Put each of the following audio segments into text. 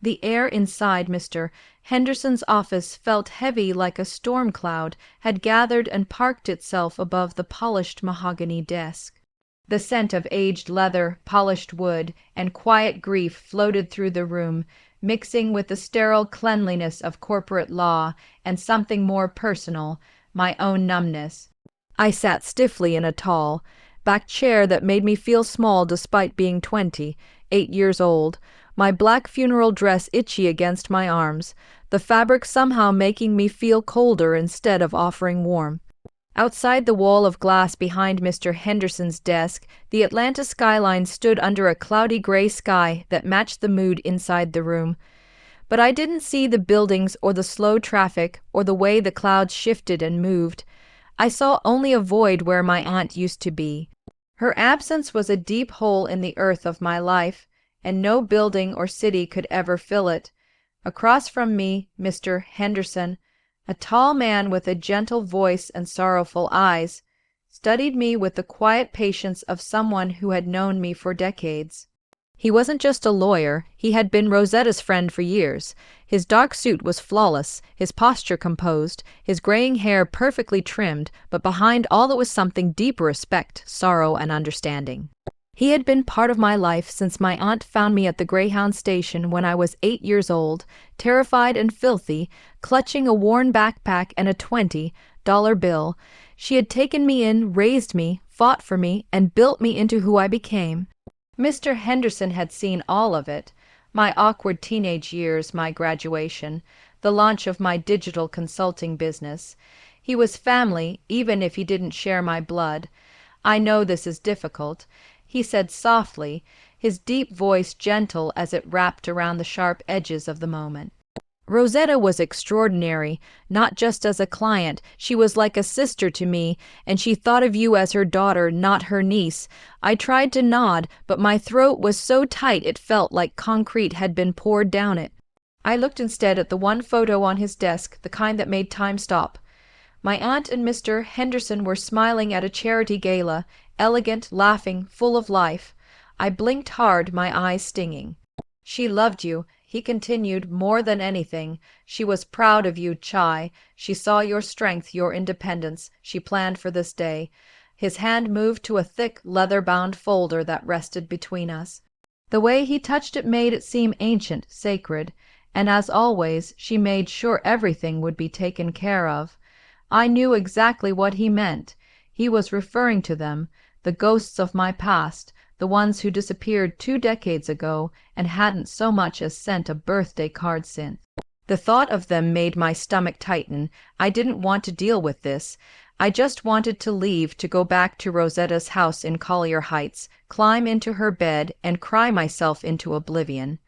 The air inside Mr. Henderson's office felt heavy, like a storm cloud had gathered and parked itself above the polished mahogany desk. The scent of aged leather, polished wood, and quiet grief floated through the room, mixing with the sterile cleanliness of corporate law and something more personal, my own numbness. I sat stiffly in a tall, back chair that made me feel small despite being 8 years old, my black funeral dress itchy against my arms, the fabric somehow making me feel colder instead of offering warmth. Outside the wall of glass behind Mr. Henderson's desk, the Atlanta skyline stood under a cloudy gray sky that matched the mood inside the room. But I didn't see the buildings or the slow traffic or the way the clouds shifted and moved. I saw only a void where my aunt used to be. Her absence was a deep hole in the earth of my life, and no building or city could ever fill it. Across from me, Mr. Henderson, a tall man with a gentle voice and sorrowful eyes, studied me with the quiet patience of someone who had known me for decades. He wasn't just a lawyer, he had been Rosetta's friend for years. His dark suit was flawless, his posture composed, his graying hair perfectly trimmed, but behind all it was something deep: respect, sorrow, and understanding. He had been part of my life since my aunt found me at the Greyhound station when I was 8 years old, terrified and filthy, clutching a worn backpack and a $20 bill. She had taken me in, raised me, fought for me, and built me into who I became. Mr. Henderson had seen all of it: my awkward teenage years, my graduation, the launch of my digital consulting business. He was family, even if he didn't share my blood. I know this is difficult, he said softly, his deep voice gentle as it wrapped around the sharp edges of the moment. Rosetta was extraordinary, not just as a client. She was like a sister to me, and she thought of you as her daughter, not her niece. I tried to nod, but my throat was so tight it felt like concrete had been poured down it. I looked instead at the one photo on his desk, the kind that made time stop. My aunt and Mr. Henderson were smiling at a charity gala, elegant, laughing, full of life. I blinked hard, my eyes stinging. She loved you, he continued, more than anything. She was proud of you, Chie. She saw your strength, your independence. She planned for this day. His hand moved to a thick, leather-bound folder that rested between us. The way he touched it made it seem ancient, sacred, and as always, she made sure everything would be taken care of. I knew exactly what he meant. He was referring to them, the ghosts of my past, the ones who disappeared 2 decades ago and hadn't so much as sent a birthday card since. The thought of them made my stomach tighten. I didn't want to deal with this. I just wanted to leave, to go back to Rosetta's house in Collier Heights, climb into her bed, and cry myself into oblivion.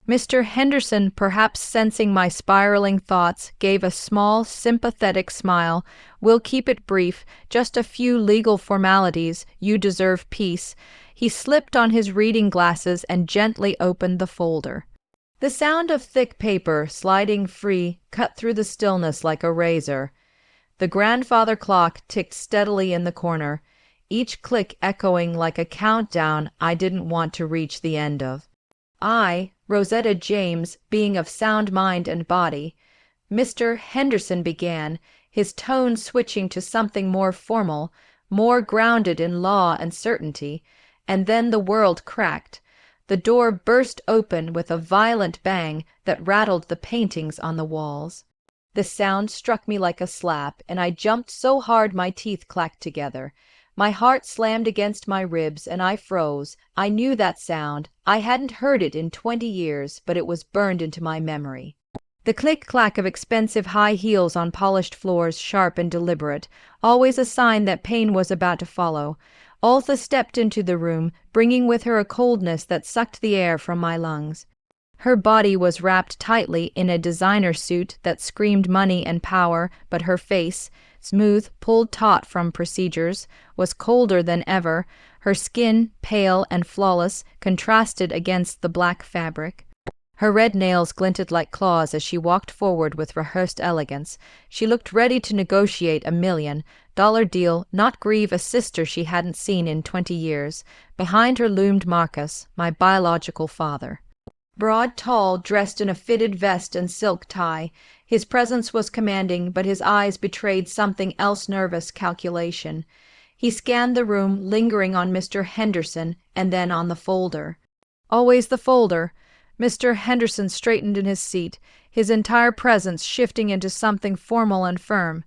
Mr. Henderson, perhaps sensing my spiraling thoughts, gave a small, sympathetic smile. "We'll keep it brief, just a few legal formalities. You deserve peace." He slipped on his reading glasses and gently opened the folder. The sound of thick paper, sliding free, cut through the stillness like a razor. The grandfather clock ticked steadily in the corner, each click echoing like a countdown I didn't want to reach the end of. I, Rosetta James, being of sound mind and body. Mr. Henderson began, his tone switching to something more formal, more grounded in law and certainty, and then the world cracked. The door burst open with a violent bang that rattled the paintings on the walls. The sound struck me like a slap, and I jumped so hard my teeth clacked together. My heart slammed against my ribs, and I froze. I knew that sound. I hadn't heard it in 20 years, but it was burned into my memory. The click-clack of expensive high heels on polished floors, sharp and deliberate, always a sign that pain was about to follow. Altha stepped into the room, bringing with her a coldness that sucked the air from my lungs. Her body was wrapped tightly in a designer suit that screamed money and power, but her face, smooth, pulled taut from procedures, was colder than ever. Her skin, pale and flawless, contrasted against the black fabric. Her red nails glinted like claws as she walked forward with rehearsed elegance. She looked ready to negotiate $1 million deal, not grieve a sister she hadn't seen in 20 years. Behind her loomed Marcus, my biological father. Broad, tall, dressed in a fitted vest and silk tie. His presence was commanding, but his eyes betrayed something else, nervous calculation. He scanned the room, lingering on Mr. Henderson and then on the folder. Always the folder. Mr. Henderson straightened in his seat, his entire presence shifting into something formal and firm.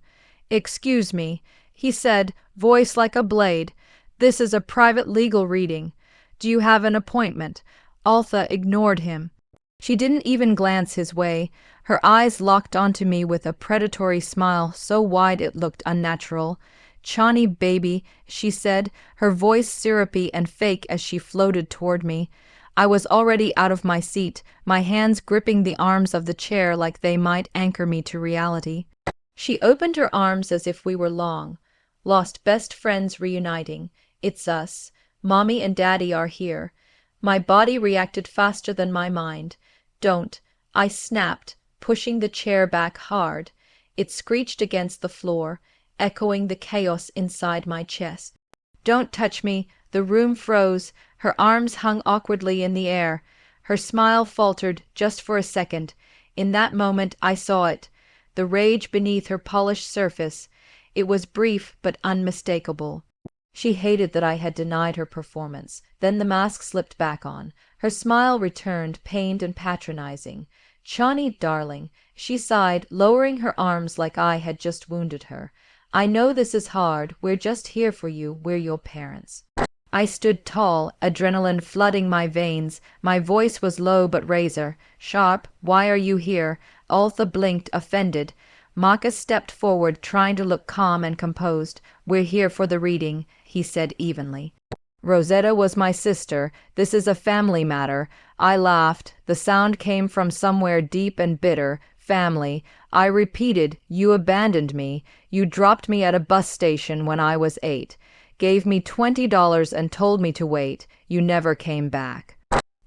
"Excuse me," he said, voice like a blade. "This is a private legal reading. Do you have an appointment?" Altha ignored him. She didn't even glance his way. Her eyes locked onto me with a predatory smile so wide it looked unnatural. "Chani, baby," she said, her voice syrupy and fake as she floated toward me. I was already out of my seat, my hands gripping the arms of the chair like they might anchor me to reality. She opened her arms as if we were long lost best friends reuniting. "It's us. Mommy and Daddy are here." My body reacted faster than my mind. "Don't," I snapped, pushing the chair back hard. It screeched against the floor, echoing the chaos inside my chest. "Don't touch me." The room froze. Her arms hung awkwardly in the air. Her smile faltered just for a second. In that moment I saw it, the rage beneath her polished surface. It was brief but unmistakable. She hated that I had denied her performance. Then the mask slipped back on. Her smile returned, pained and patronizing. "Chani, darling," she sighed, lowering her arms like I had just wounded her. "I know this is hard. We're just here for you. We're your parents." I stood tall, adrenaline flooding my veins. My voice was low but razor sharp. "Why are you here?" Altha blinked, offended. Marcus stepped forward, trying to look calm and composed. "We're here for the reading," he said evenly. "Rosetta was my sister. This is a family matter." I laughed. The sound came from somewhere deep and bitter. "Family." I repeated. "You abandoned me. You dropped me at a bus station when I was 8. Gave me $20 and told me to wait. You never came back."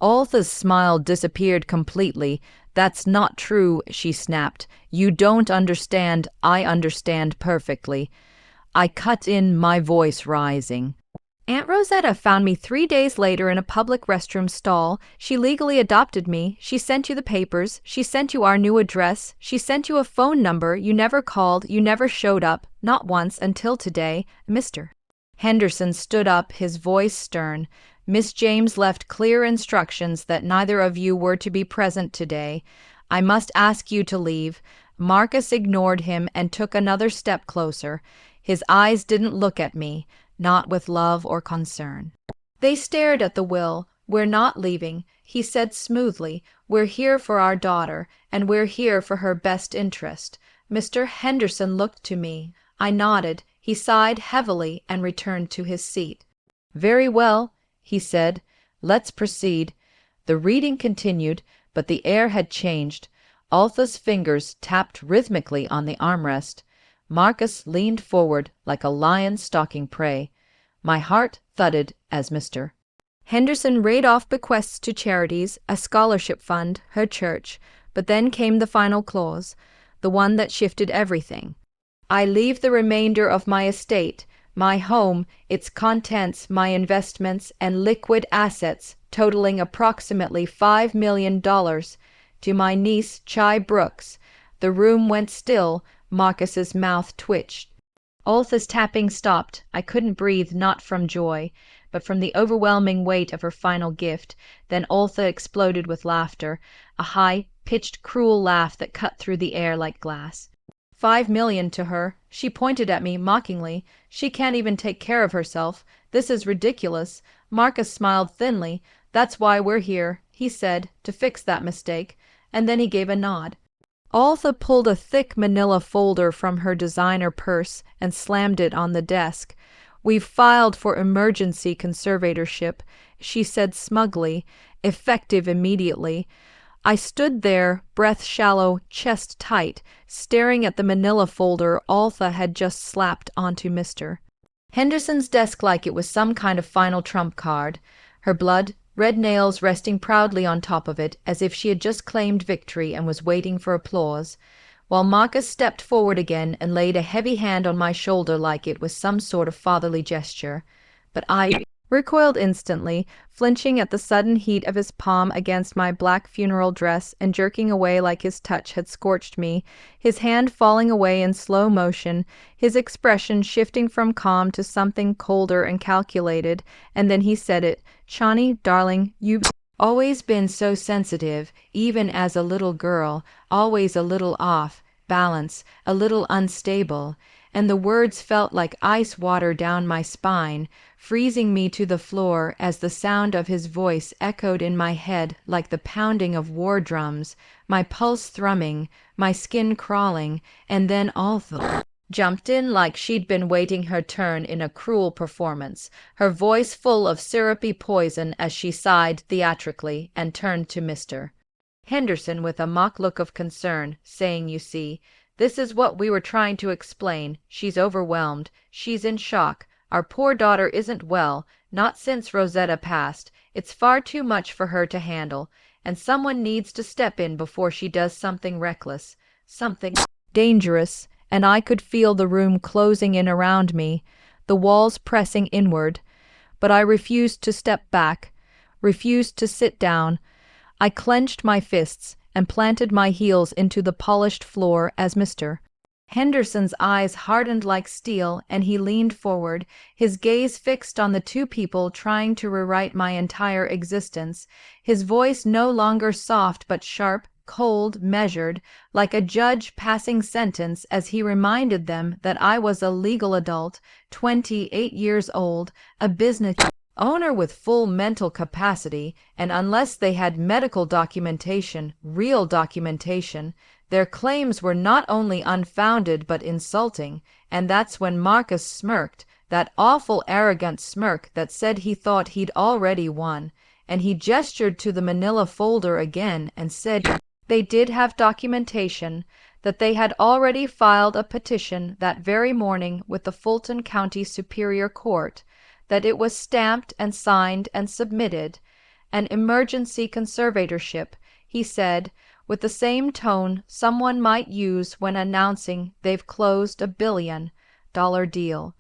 Altha's smile disappeared completely. "That's not true," she snapped. "You don't understand. I understand perfectly." I cut in, my voice rising. "Aunt Rosetta found me 3 days later in a public restroom stall. She legally adopted me. She sent you the papers. She sent you our new address. She sent you a phone number. You never called. You never showed up. Not once until today. Mr. Henderson stood up, his voice stern. "Miss James left clear instructions that neither of you were to be present today. I must ask you to leave." Marcus ignored him and took another step closer. His eyes didn't look at me, not with love or concern. They stared at the will. "We're not leaving," he said smoothly. "We're here for our daughter, and we're here for her best interest." Mr. Henderson looked to me. I nodded. He sighed heavily and returned to his seat. "Very well," he said. "Let's proceed." The reading continued, but the air had changed. Altha's fingers tapped rhythmically on the armrest. Marcus leaned forward like a lion stalking prey. My heart thudded as Mr. Henderson read off bequests to charities, a scholarship fund, her church, but then came the final clause, the one that shifted everything. "I leave the remainder of my estate, my home, its contents, my investments, and liquid assets totaling approximately $5 million to my niece, Chie Brooks." The room went still. Marcus's mouth twitched. Altha's tapping stopped. I couldn't breathe, not from joy, but from the overwhelming weight of her final gift. Then Altha exploded with laughter, a high-pitched, cruel laugh that cut through the air like glass. $5 million to her. She pointed at me mockingly. "She can't even take care of herself. This is ridiculous." Marcus smiled thinly. "That's why we're here," he said, "to fix that mistake." And then he gave a nod. Altha pulled a thick manila folder from her designer purse and slammed it on the desk. "We've filed for emergency conservatorship," she said smugly, "effective immediately." I stood there, breath shallow, chest tight, staring at the manila folder Altha had just slapped onto Mr. Henderson's desk like it was some kind of final trump card, her blood-red nails resting proudly on top of it as if she had just claimed victory and was waiting for applause, while Marcus stepped forward again and laid a heavy hand on my shoulder like it was some sort of fatherly gesture. But I recoiled instantly, flinching at the sudden heat of his palm against my black funeral dress and jerking away like his touch had scorched me, his hand falling away in slow motion, his expression shifting from calm to something colder and calculated, and then he said it, "Chani, darling, you've always been so sensitive, even as a little girl, always a little off balance, a little unstable," and the words felt like ice water down my spine, freezing me to the floor as the sound of his voice echoed in my head like the pounding of war drums, my pulse thrumming, my skin crawling, and then Altha jumped in like she'd been waiting her turn in a cruel performance, her voice full of syrupy poison as she sighed theatrically and turned to Mr. Henderson with a mock look of concern, saying, "You see, this is what we were trying to explain. She's overwhelmed. She's in shock. Our poor daughter isn't well, not since Rosetta passed. It's far too much for her to handle, and someone needs to step in before she does something reckless, something dangerous," and I could feel the room closing in around me, the walls pressing inward. But I refused to step back, refused to sit down. I clenched my fists and planted my heels into the polished floor as Mr. Henderson's eyes hardened like steel, and he leaned forward, his gaze fixed on the two people trying to rewrite my entire existence, his voice no longer soft but sharp, cold, measured, like a judge passing sentence as he reminded them that I was a legal adult, 28 years old, a business owner with full mental capacity, and unless they had medical documentation, real documentation, their claims were not only unfounded but insulting. And that's when Marcus smirked, that awful arrogant smirk that said he thought he'd already won, and he gestured to the manila folder again and said they did have documentation, that they had already filed a petition that very morning with the Fulton County Superior Court, that it was stamped and signed and submitted, an emergency conservatorship, he said, with the same tone someone might use when announcing they've closed $1 billion deal.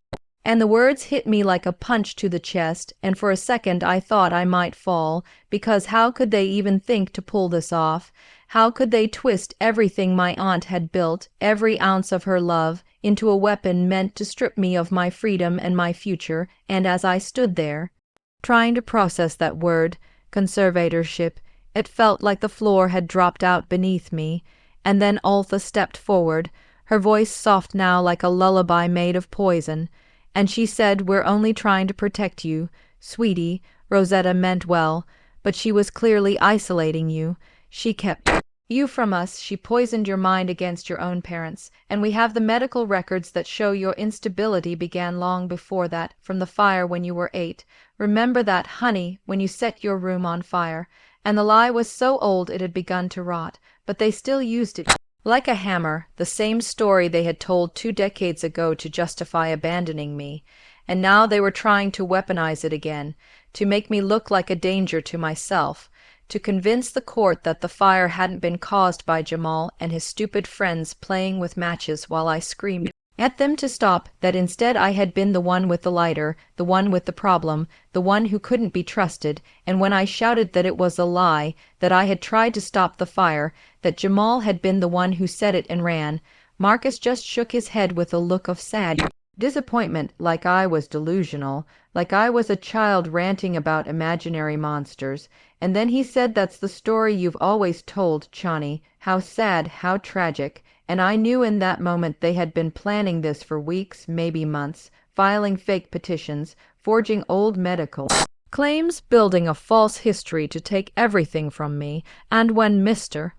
And the words hit me like a punch to the chest, and for a second I thought I might fall, because how could they even think to pull this off? How could they twist everything my aunt had built, every ounce of her love, into a weapon meant to strip me of my freedom and my future? And as I stood there, trying to process that word, conservatorship, it felt like the floor had dropped out beneath me. And then Altha stepped forward, her voice soft now like a lullaby made of poison, and she said, "We're only trying to protect you. Sweetie, Rosetta meant well, but she was clearly isolating you. She kept you from us. She poisoned your mind against your own parents, and we have the medical records that show your instability began long before that, from the fire when you were 8. Remember that, honey, when you set your room on fire, and the lie was so old it had begun to rot, but they still used it like a hammer, the same story they had told 2 decades ago to justify abandoning me, and now they were trying to weaponize it again, to make me look like a danger to myself, to convince the court that the fire hadn't been caused by Jamal and his stupid friends playing with matches while I screamed at them to stop, that instead I had been the one with the lighter, the one with the problem, the one who couldn't be trusted, and when I shouted that it was a lie, that I had tried to stop the fire, that Jamal had been the one who set it and ran, Marcus just shook his head with a look of sad disappointment, like I was delusional, like I was a child ranting about imaginary monsters. And then he said, "That's the story you've always told, Chani, how sad, how tragic." And I knew in that moment they had been planning this for weeks, maybe months, filing fake petitions, forging old medical claims, building a false history to take everything from me. And when Mr.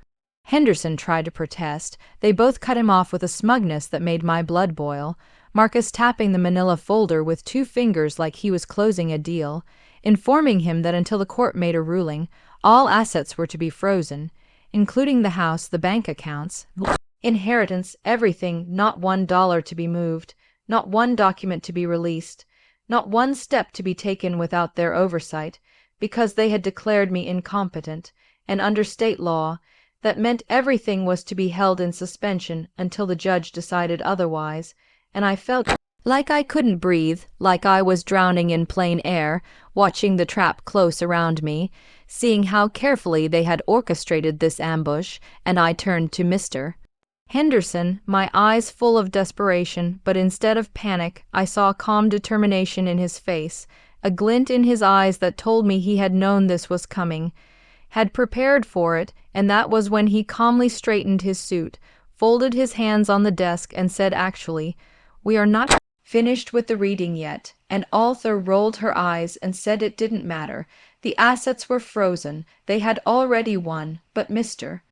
Henderson tried to protest, they both cut him off with a smugness that made my blood boil, Marcus tapping the manila folder with 2 fingers like he was closing a deal, informing him that until the court made a ruling, all assets were to be frozen, including the house, the bank accounts, inheritance, everything, not $1 to be moved, not one document to be released, not one step to be taken without their oversight, because they had declared me incompetent, and under state law, that meant everything was to be held in suspension until the judge decided otherwise, and I felt Like I couldn't breathe, like I was drowning in plain air, watching the trap close around me, seeing how carefully they had orchestrated this ambush, and I turned to Mr. Henderson, my eyes full of desperation, but instead of panic, I saw calm determination in his face, a glint in his eyes that told me he had known this was coming, had prepared for it, and that was when he calmly straightened his suit, folded his hands on the desk, and said actually, "We are not finished with the reading yet," and Arthur rolled her eyes and said it didn't matter. The assets were frozen. They had already won, but Mr.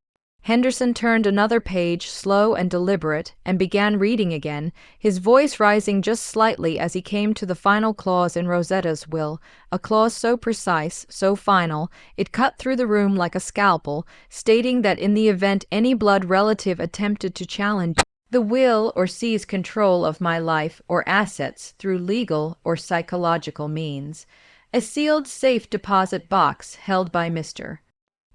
Henderson turned another page, slow and deliberate, and began reading again, his voice rising just slightly as he came to the final clause in Rosetta's will, a clause so precise, so final, it cut through the room like a scalpel, stating that in the event any blood relative attempted to challenge the will or seize control of my life or assets through legal or psychological means, a sealed safe deposit box held by Mr.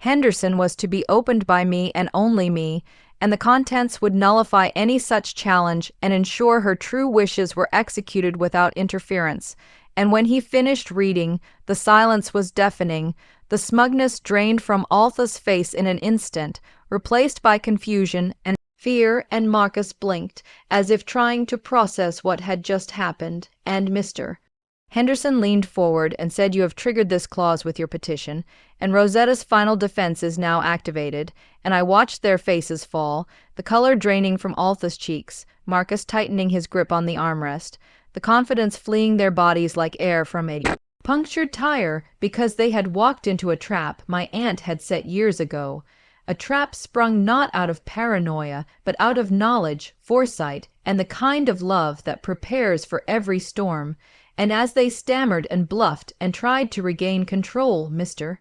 Henderson was to be opened by me and only me, and the contents would nullify any such challenge and ensure her true wishes were executed without interference. And when he finished reading, the silence was deafening, the smugness drained from Altha's face in an instant, replaced by confusion and fear, and Marcus blinked, as if trying to process what had just happened, and Mr. Henderson leaned forward and said, "You have triggered this clause with your petition, and Rosetta's final defense is now activated," and I watched their faces fall, the color draining from Altha's cheeks, Marcus tightening his grip on the armrest, the confidence fleeing their bodies like air from a punctured tire, because they had walked into a trap my aunt had set years ago, a trap sprung not out of paranoia, but out of knowledge, foresight, and the kind of love that prepares for every storm. And as they stammered and bluffed and tried to regain control, Mr.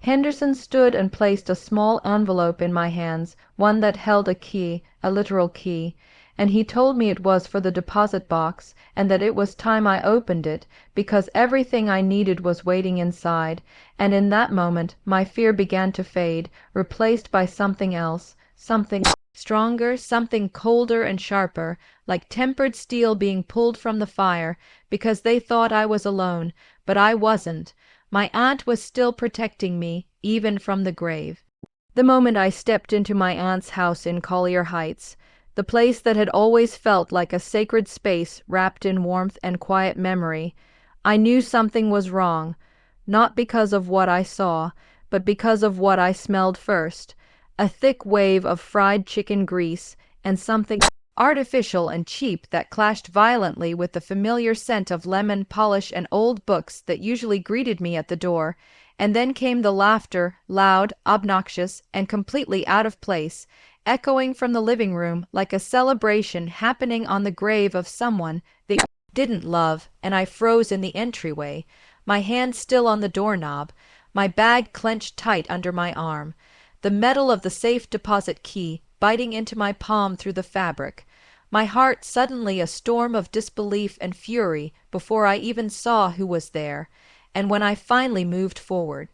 Henderson stood and placed a small envelope in my hands, one that held a key, a literal key, and he told me it was for the deposit box, and that it was time I opened it, because everything I needed was waiting inside, and in that moment my fear began to fade, replaced by something else, something stronger, something colder and sharper, like tempered steel being pulled from the fire, because they thought I was alone, but I wasn't. My aunt was still protecting me, even from the grave. The moment I stepped into my aunt's house in Collier Heights, the place that had always felt like a sacred space wrapped in warmth and quiet memory, I knew something was wrong, not because of what I saw, but because of what I smelled first, a thick wave of fried chicken grease, and something artificial and cheap that clashed violently with the familiar scent of lemon polish and old books that usually greeted me at the door, and then came the laughter, loud, obnoxious, and completely out of place, echoing from the living room like a celebration happening on the grave of someone they didn't love, and I froze in the entryway, my hand still on the doorknob, my bag clenched tight under my arm, the metal of the safe deposit key biting into my palm through the fabric, my heart suddenly a storm of disbelief and fury before I even saw who was there, and when I finally moved forward,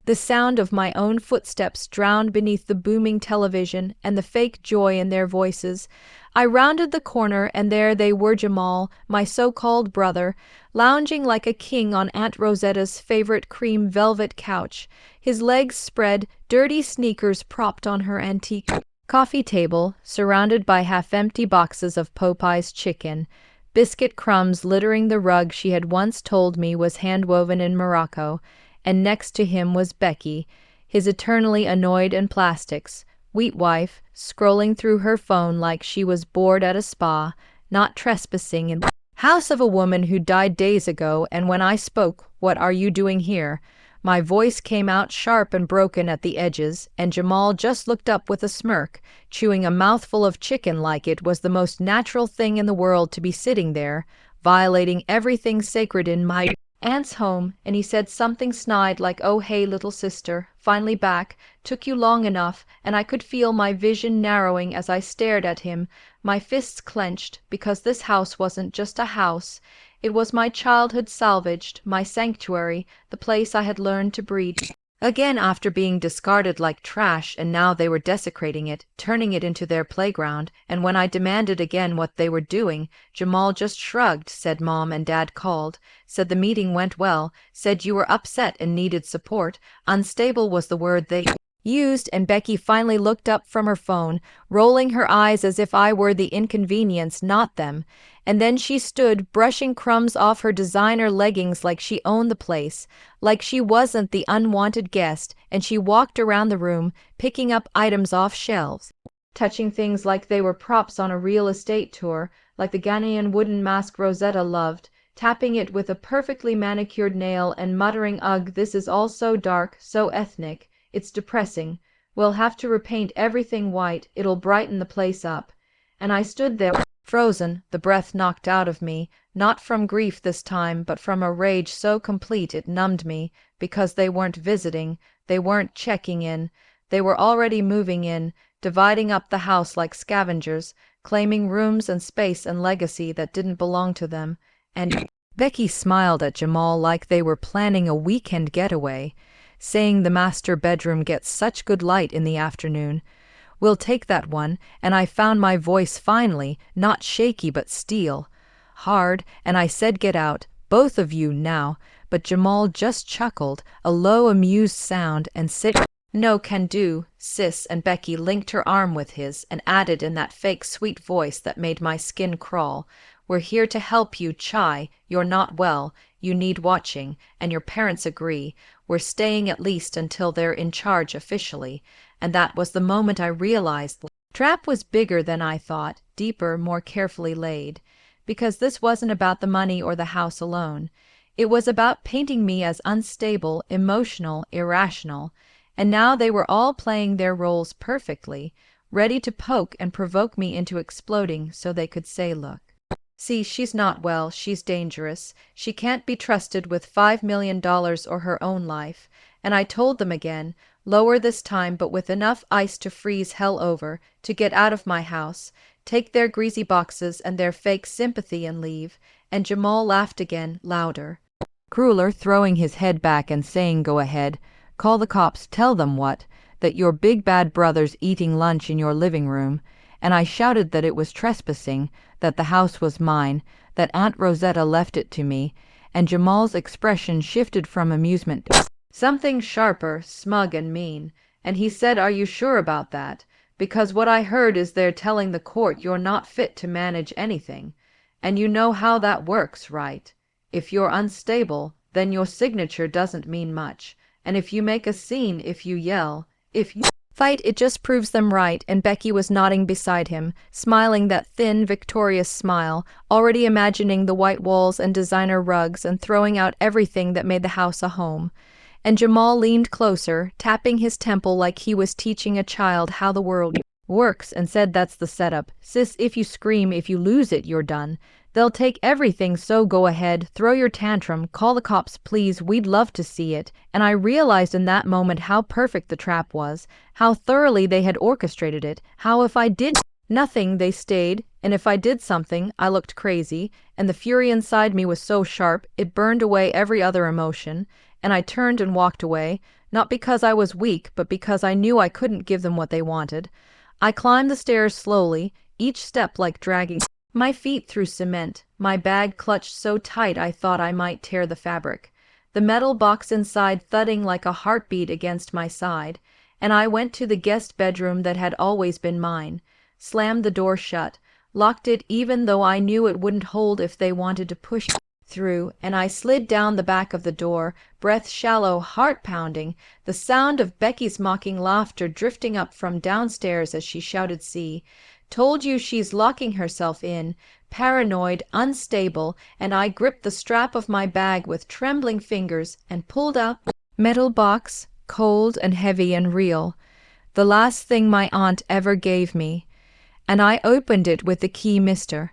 the sound of my own footsteps drowned beneath the booming television and the fake joy in their voices. I rounded the corner, and there they were, Jamal, my so-called brother, lounging like a king on Aunt Rosetta's favorite cream velvet couch, his legs spread, dirty sneakers propped on her antique coffee table, surrounded by half-empty boxes of Popeye's chicken, biscuit crumbs littering the rug she had once told me was hand-woven in Morocco, and next to him was Becky, his eternally annoyed and plastics, wheat wife, scrolling through her phone like she was bored at a spa, not trespassing in the house of a woman who died days ago, and when I spoke, "What are you doing here?" my voice came out sharp and broken at the edges, and Jamal just looked up with a smirk, chewing a mouthful of chicken like it was the most natural thing in the world to be sitting there, violating everything sacred in my aunt's home, and he said something snide like, "Oh hey, little sister, finally back, took you long enough," and I could feel my vision narrowing as I stared at him, my fists clenched, because this house wasn't just a house, it was my childhood salvaged, my sanctuary, the place I had learned to breathe Again, after being discarded like trash, and now they were desecrating it, turning it into their playground, and when I demanded again what they were doing, Jamal just shrugged, said Mom and Dad called, said the meeting went well, said you were upset and needed support, unstable was the word they used, and Becky finally looked up from her phone, rolling her eyes as if I were the inconvenience, not them. And then she stood, brushing crumbs off her designer leggings like she owned the place, like she wasn't the unwanted guest, and she walked around the room, picking up items off shelves, touching things like they were props on a real estate tour, like the Ghanaian wooden mask Rosetta loved, tapping it with a perfectly manicured nail and muttering, "Ugh, this is all so dark, so ethnic. It's depressing. We'll have to repaint everything white, it'll brighten the place up." And I stood there, frozen, the breath knocked out of me, not from grief this time, but from a rage so complete it numbed me, because they weren't visiting, they weren't checking in, they were already moving in, dividing up the house like scavengers, claiming rooms and space and legacy that didn't belong to them. And Becky smiled at Jamal like they were planning a weekend getaway, saying the master bedroom gets such good light in the afternoon. We'll take that one, and I found my voice finally, not shaky but steel, hard, and I said, "Get out, both of you now," but Jamal just chuckled, a low amused sound, and sit. "No can do, sis," and Becky linked her arm with his, and added in that fake sweet voice that made my skin crawl, "We're here to help you, Chie. You're not well, you need watching, and your parents agree. We're staying at least until they're in charge officially." And that was the moment I realized the trap was bigger than I thought, deeper, more carefully laid. Because this wasn't about the money or the house alone. It was about painting me as unstable, emotional, irrational. And now they were all playing their roles perfectly, ready to poke and provoke me into exploding so they could say, "Look. See, she's not well, she's dangerous, she can't be trusted with $5 million or her own life." And I told them again, lower this time but with enough ice to freeze hell over, to get out of my house, take their greasy boxes and their fake sympathy and leave. And Jamal laughed again, louder, crueler, throwing his head back and saying, "Go ahead, call the cops, tell them what? That your big bad brother's eating lunch in your living room." And I shouted that it was trespassing, that the house was mine, that Aunt Rosetta left it to me, and Jamal's expression shifted from amusement to something sharper, smug and mean, and he said, "Are you sure about that? Because what I heard is they're telling the court you're not fit to manage anything, and you know how that works, right? If you're unstable, then your signature doesn't mean much, and if you make a scene, if you yell, if you fight, it just proves them right." And Becky was nodding beside him, smiling that thin, victorious smile, already imagining the white walls and designer rugs and throwing out everything that made the house a home. And Jamal leaned closer, tapping his temple like he was teaching a child how the world works, and said, "That's the setup. Sis, if you scream, if you lose it, you're done. They'll take everything, so go ahead, throw your tantrum, call the cops, please, we'd love to see it." And I realized in that moment how perfect the trap was, how thoroughly they had orchestrated it, how if I did nothing, they stayed, and if I did something, I looked crazy, and the fury inside me was so sharp, it burned away every other emotion, and I turned and walked away, not because I was weak, but because I knew I couldn't give them what they wanted. I climbed the stairs slowly, each step like dragging my feet through cement, my bag clutched so tight I thought I might tear the fabric, the metal box inside thudding like a heartbeat against my side, and I went to the guest bedroom that had always been mine, slammed the door shut, locked it even though I knew it wouldn't hold if they wanted to push through, and I slid down the back of the door, breath shallow, heart pounding, the sound of Becky's mocking laughter drifting up from downstairs as she shouted, "See, told you she's locking herself in," paranoid, unstable, and I gripped the strap of my bag with trembling fingers and pulled out the metal box, cold and heavy and real, the last thing my aunt ever gave me, and I opened it with the key Mr.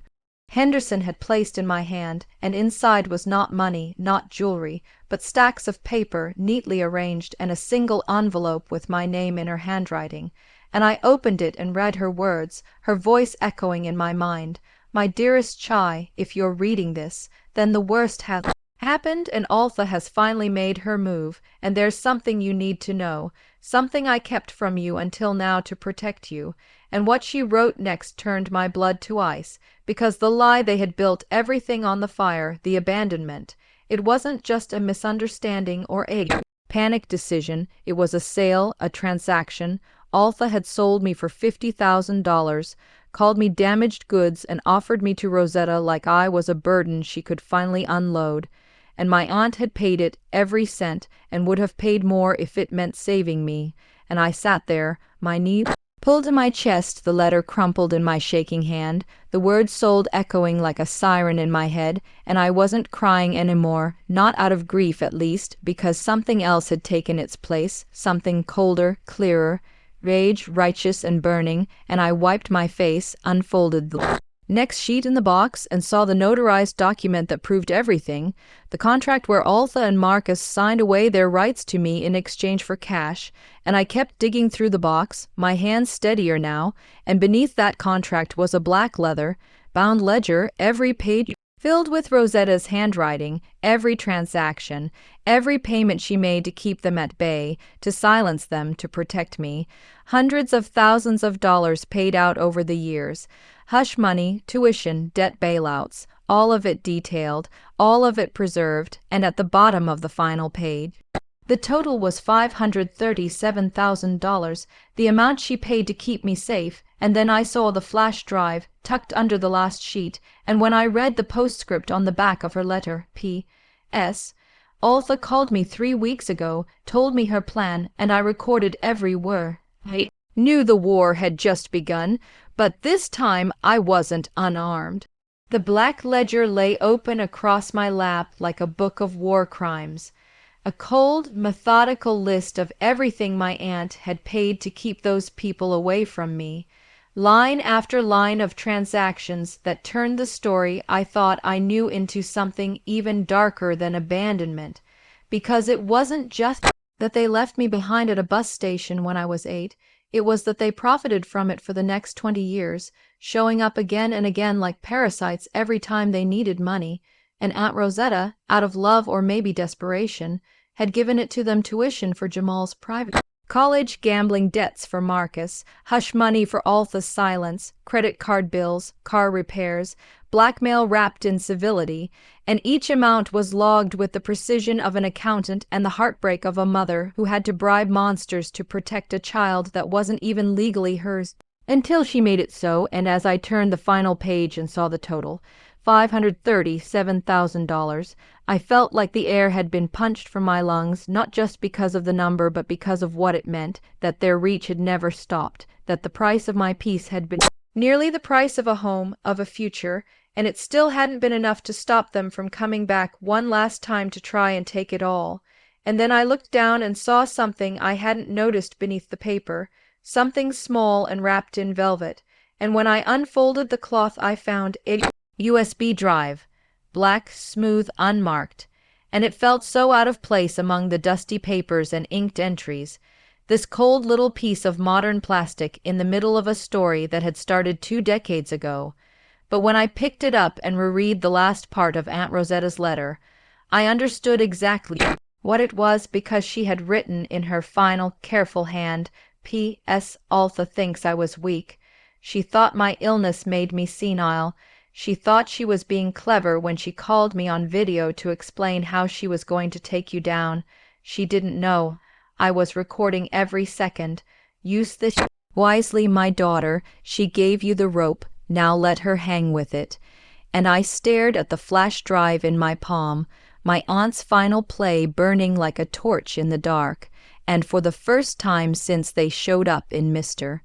Henderson had placed in my hand, and inside was not money, not jewelry, but stacks of paper neatly arranged and a single envelope with my name in her handwriting. And I opened it and read her words, her voice echoing in my mind, "My dearest Chie, if you're reading this, then the worst hath happened, and Altha has finally made her move, and there's something you need to know, something I kept from you until now to protect you, and what she wrote next turned my blood to ice, because the lie they had built everything on the fire, the abandonment. It wasn't just a misunderstanding or a panic decision, it was a sale, a transaction. Altha had sold me for $50,000, called me damaged goods, and offered me to Rosetta like I was a burden she could finally unload. And my aunt had paid it, every cent, and would have paid more if it meant saving me. And I sat there, my knee pulled to my chest, the letter crumpled in my shaking hand, the word sold echoing like a siren in my head, and I wasn't crying anymore, not out of grief at least, because something else had taken its place, something colder, clearer, rage, righteous and burning, and I wiped my face, unfolded the next sheet in the box, and saw the notarized document that proved everything, the contract where Altha and Marcus signed away their rights to me in exchange for cash, and I kept digging through the box, my hands steadier now, and beneath that contract was a black leather, bound ledger, every page filled with Rosetta's handwriting, every transaction, every payment she made to keep them at bay, to silence them, to protect me, hundreds of thousands of dollars paid out over the years, hush money, tuition, debt bailouts, all of it detailed, all of it preserved, and at the bottom of the final page, the total was $537,000, the amount she paid to keep me safe, and then I saw the flash drive tucked under the last sheet, and when I read the postscript on the back of her letter, P.S., Altha called me 3 weeks ago, told me her plan, and I recorded every word. I knew the war had just begun, but this time I wasn't unarmed. The black ledger lay open across my lap like a book of war crimes. A cold, methodical list of everything my aunt had paid to keep those people away from me. Line after line of transactions that turned the story I thought I knew into something even darker than abandonment. Because it wasn't just that they left me behind at a bus station when I was 8. It was that they profited from it for the next 20 years, showing up again and again like parasites every time they needed money. And Aunt Rosetta, out of love or maybe desperation, had given it to them tuition for Jamal's private college, gambling debts for Marcus, hush money for Altha's silence, credit card bills, car repairs, blackmail wrapped in civility, and each amount was logged with the precision of an accountant and the heartbreak of a mother who had to bribe monsters to protect a child that wasn't even legally hers, until she made it so. And as I turned the final page and saw the total, $537,000, I felt like the air had been punched from my lungs, not just because of the number, but because of what it meant, that their reach had never stopped, that the price of my peace had been nearly the price of a home, of a future, and it still hadn't been enough to stop them from coming back one last time to try and take it all. And then I looked down and saw something I hadn't noticed beneath the paper, something small and wrapped in velvet, and when I unfolded the cloth I found a USB drive, black, smooth, unmarked, and it felt so out of place among the dusty papers and inked entries. This cold little piece of modern plastic in the middle of a story that had started 2 decades ago. But when I picked it up and reread the last part of Aunt Rosetta's letter, I understood exactly what it was, because she had written in her final, careful hand, P.S. Altha thinks I was weak. She thought my illness made me senile. She thought she was being clever when she called me on video to explain how she was going to take you down. She didn't know. I was recording every second. Use this wisely, my daughter. She gave you the rope. Now let her hang with it. And I stared at the flash drive in my palm, my aunt's final play burning like a torch in the dark, and for the first time since they showed up in Mr.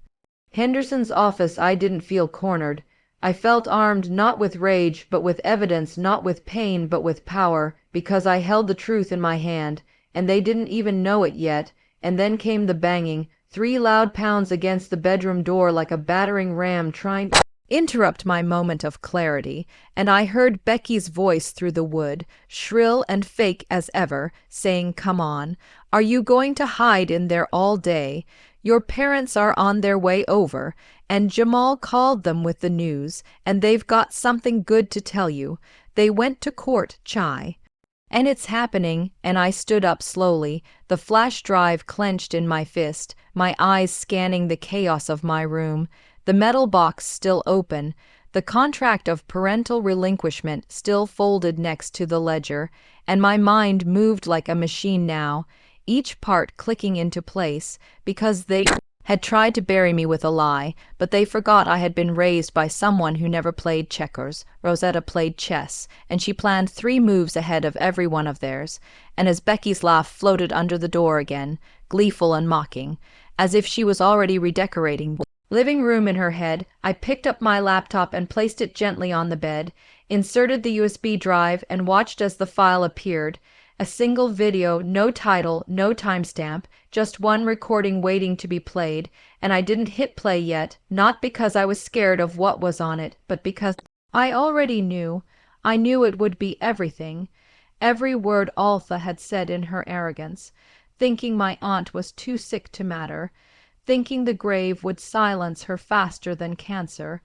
Henderson's office I didn't feel cornered. I felt armed not with rage, but with evidence, not with pain, but with power, because I held the truth in my hand, and they didn't even know it yet. And then came the banging, 3 loud pounds against the bedroom door like a battering ram trying to interrupt my moment of clarity, and I heard Becky's voice through the wood, shrill and fake as ever, saying, "Come on. Are you going to hide in there all day? Your parents are on their way over, and Jamal called them with the news, and they've got something good to tell you. They went to court, Chie." And it's happening, and I stood up slowly, the flash drive clenched in my fist, my eyes scanning the chaos of my room, the metal box still open, the contract of parental relinquishment still folded next to the ledger, and my mind moved like a machine now, each part clicking into place, because they had tried to bury me with a lie, but they forgot I had been raised by someone who never played checkers. Rosetta played chess, and she planned 3 moves ahead of every one of theirs, and as Becky's laugh floated under the door again, gleeful and mocking, as if she was already redecorating the living room in her head, I picked up my laptop and placed it gently on the bed, inserted the USB drive, and watched as the file appeared. A single video, no title, no timestamp, just one recording waiting to be played, and I didn't hit play yet, not because I was scared of what was on it, but because I already knew. I knew it would be everything. Every word Altha had said in her arrogance, thinking my aunt was too sick to matter, thinking the grave would silence her faster than cancer,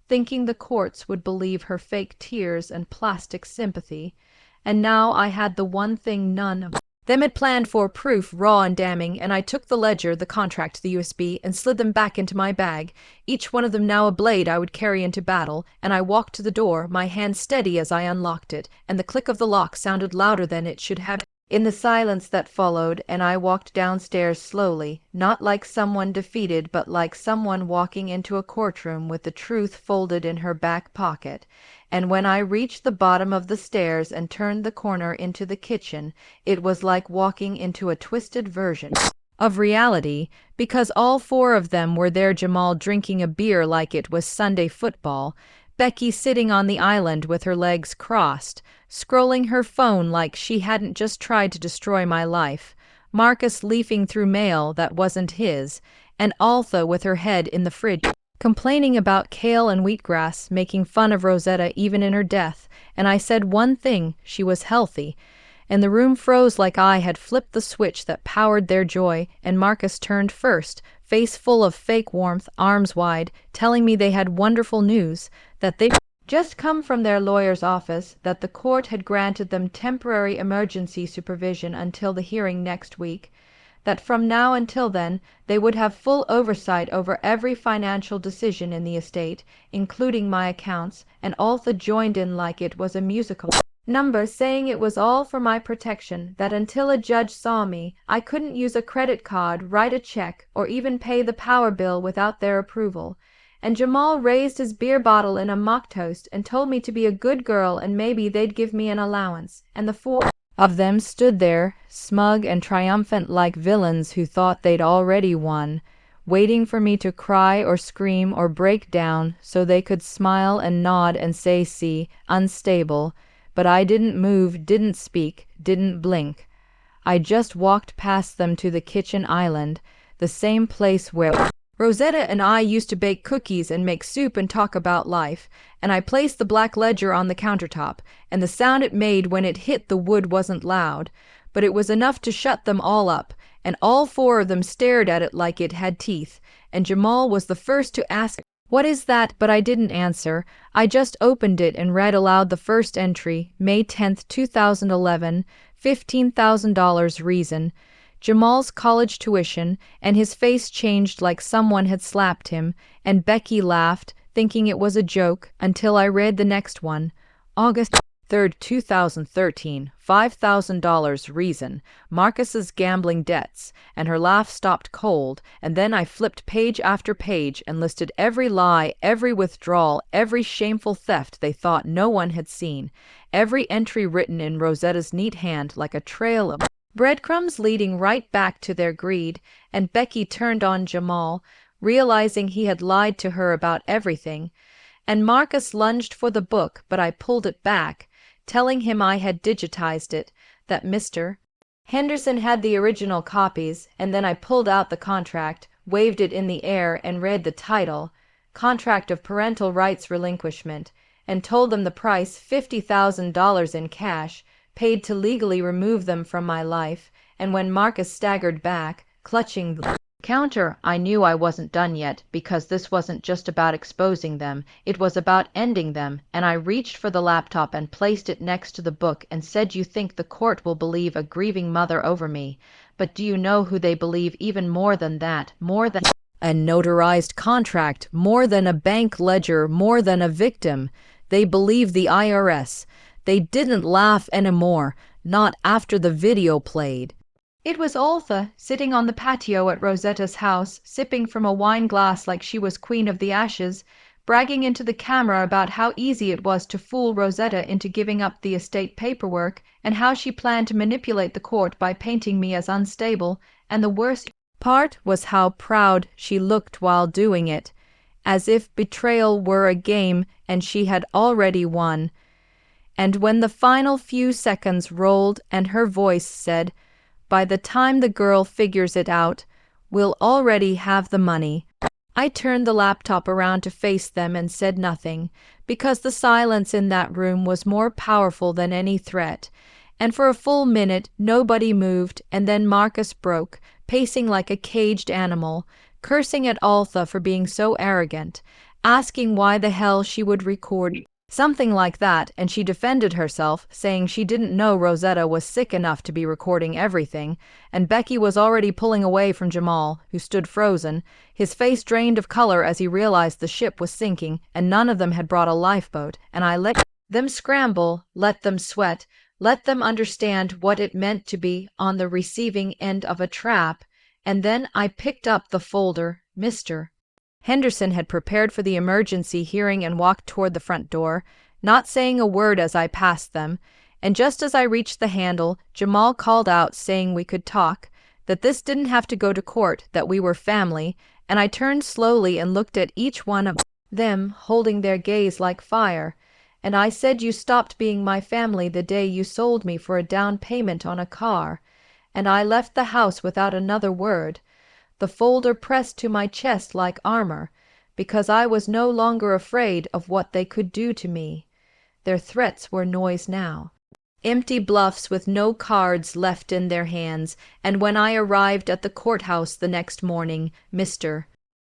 thinking the courts would believe her fake tears and plastic sympathy. And now I had the one thing none of them had planned for, proof raw and damning, and I took the ledger, the contract, the USB, and slid them back into my bag, each one of them now a blade I would carry into battle, and I walked to the door, my hand steady as I unlocked it, and the click of the lock sounded louder than it should have in the silence that followed, and I walked downstairs slowly, not like someone defeated, but like someone walking into a courtroom with the truth folded in her back pocket. And when I reached the bottom of the stairs and turned the corner into the kitchen, it was like walking into a twisted version of reality, because all 4 of them were there, Jamal drinking a beer like it was Sunday football, Becky sitting on the island with her legs crossed, scrolling her phone like she hadn't just tried to destroy my life, Marcus leafing through mail that wasn't his, and Altha with her head in the fridge, complaining about kale and wheatgrass, making fun of Rosetta even in her death, and I said one thing, she was healthy, and the room froze like I had flipped the switch that powered their joy, and Marcus turned first, face full of fake warmth, arms wide, telling me they had wonderful news, that they'd just come from their lawyer's office, that the court had granted them temporary emergency supervision until the hearing next week, that from now until then they would have full oversight over every financial decision in the estate, including my accounts, and Altha joined in like it was a musical number, saying it was all for my protection, that until a judge saw me, I couldn't use a credit card, write a check, or even pay the power bill without their approval. And Jamal raised his beer bottle in a mock toast and told me to be a good girl and maybe they'd give me an allowance, and the 4 of them stood there, smug and triumphant like villains who thought they'd already won, waiting for me to cry or scream or break down so they could smile and nod and say, see, unstable. But I didn't move, didn't speak, didn't blink. I just walked past them to the kitchen island, the same place where Rosetta and I used to bake cookies and make soup and talk about life, and I placed the black ledger on the countertop, and the sound it made when it hit the wood wasn't loud, but it was enough to shut them all up, and all 4 of them stared at it like it had teeth, and Jamal was the first to ask, "What is that?" But I didn't answer. I just opened it and read aloud the first entry, May 10th, 2011, $15,000 reason. Jamal's college tuition, and his face changed like someone had slapped him, and Becky laughed, thinking it was a joke, until I read the next one. August 3rd, 2013, $5,000 reason, Marcus's gambling debts, and her laugh stopped cold, and then I flipped page after page and listed every lie, every withdrawal, every shameful theft they thought no one had seen, every entry written in Rosetta's neat hand like a trail of breadcrumbs leading right back to their greed, and Becky turned on Jamal, realizing he had lied to her about everything, and Marcus lunged for the book, but I pulled it back, telling him I had digitized it, that Mr. Henderson had the original copies, and then I pulled out the contract, waved it in the air, and read the title, Contract of Parental Rights Relinquishment, and told them the price, $50,000 in cash, paid to legally remove them from my life, and when Marcus staggered back, clutching the Counter, I knew I wasn't done yet, because this wasn't just about exposing them, it was about ending them, and I reached for the laptop and placed it next to the book and said, you think the court will believe a grieving mother over me, but do you know who they believe even more than that, more than a notarized contract, more than a bank ledger, more than a victim? They believe the IRS. They didn't laugh anymore, not after the video played. It was Altha, sitting on the patio at Rosetta's house, sipping from a wine glass like she was queen of the ashes, bragging into the camera about how easy it was to fool Rosetta into giving up the estate paperwork, and how she planned to manipulate the court by painting me as unstable, and the worst part was how proud she looked while doing it, as if betrayal were a game and she had already won. And when the final few seconds rolled and her voice said, by the time the girl figures it out, we'll already have the money, I turned the laptop around to face them and said nothing, because the silence in that room was more powerful than any threat. And for a full minute nobody moved, and then Marcus broke, pacing like a caged animal, cursing at Altha for being so arrogant, asking why the hell she would record something like that, and she defended herself, saying she didn't know Rosetta was sick enough to be recording everything, and Becky was already pulling away from Jamal, who stood frozen, his face drained of color as he realized the ship was sinking and none of them had brought a lifeboat, and I let them scramble, let them sweat, let them understand what it meant to be on the receiving end of a trap, and then I picked up the folder. Mr. Henderson had prepared for the emergency hearing and walked toward the front door, not saying a word as I passed them, and just as I reached the handle, Jamal called out saying we could talk, that this didn't have to go to court, that we were family, and I turned slowly and looked at each one of them, holding their gaze like fire, and I said you stopped being my family the day you sold me for a down payment on a car, and I left the house without another word, the folder pressed to my chest like armor, because I was no longer afraid of what they could do to me. Their threats were noise now, empty bluffs with no cards left in their hands, and when I arrived at the courthouse the next morning, Mr.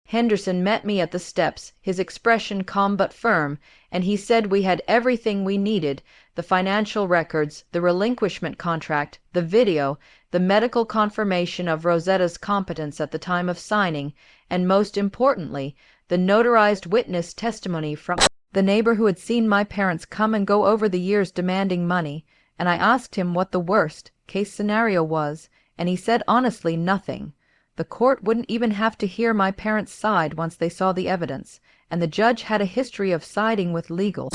Henderson met me at the steps, his expression calm but firm, and he said we had everything we needed, the financial records, the relinquishment contract, the video, the medical confirmation of Rosetta's competence at the time of signing, and most importantly, the notarized witness testimony from the neighbor who had seen my parents come and go over the years demanding money, and I asked him what the worst case scenario was, and he said honestly nothing. The court wouldn't even have to hear my parents' side once they saw the evidence, and the judge had a history of siding with legal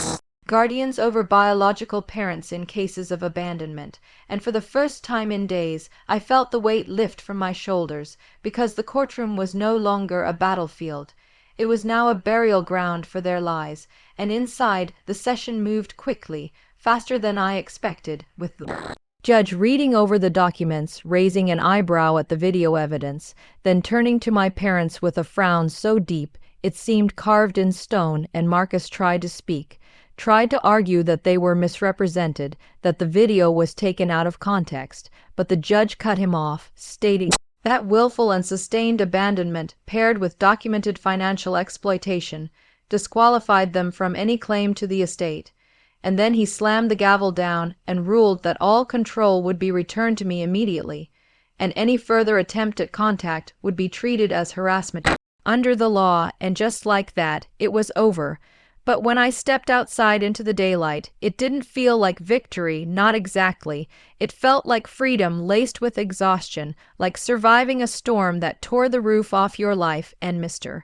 guardians over biological parents in cases of abandonment, and for the first time in days I felt the weight lift from my shoulders, because the courtroom was no longer a battlefield. It was now a burial ground for their lies, and inside the session moved quickly, faster than I expected, with the judge reading over the documents, raising an eyebrow at the video evidence, then turning to my parents with a frown so deep it seemed carved in stone, and Marcus tried to speak, tried to argue that they were misrepresented, that the video was taken out of context, but the judge cut him off, stating that willful and sustained abandonment, paired with documented financial exploitation, disqualified them from any claim to the estate. And then he slammed the gavel down and ruled that all control would be returned to me immediately, and any further attempt at contact would be treated as harassment under the law, and just like that, it was over. But when I stepped outside into the daylight, it didn't feel like victory, not exactly. It felt like freedom laced with exhaustion, like surviving a storm that tore the roof off your life, and Mr.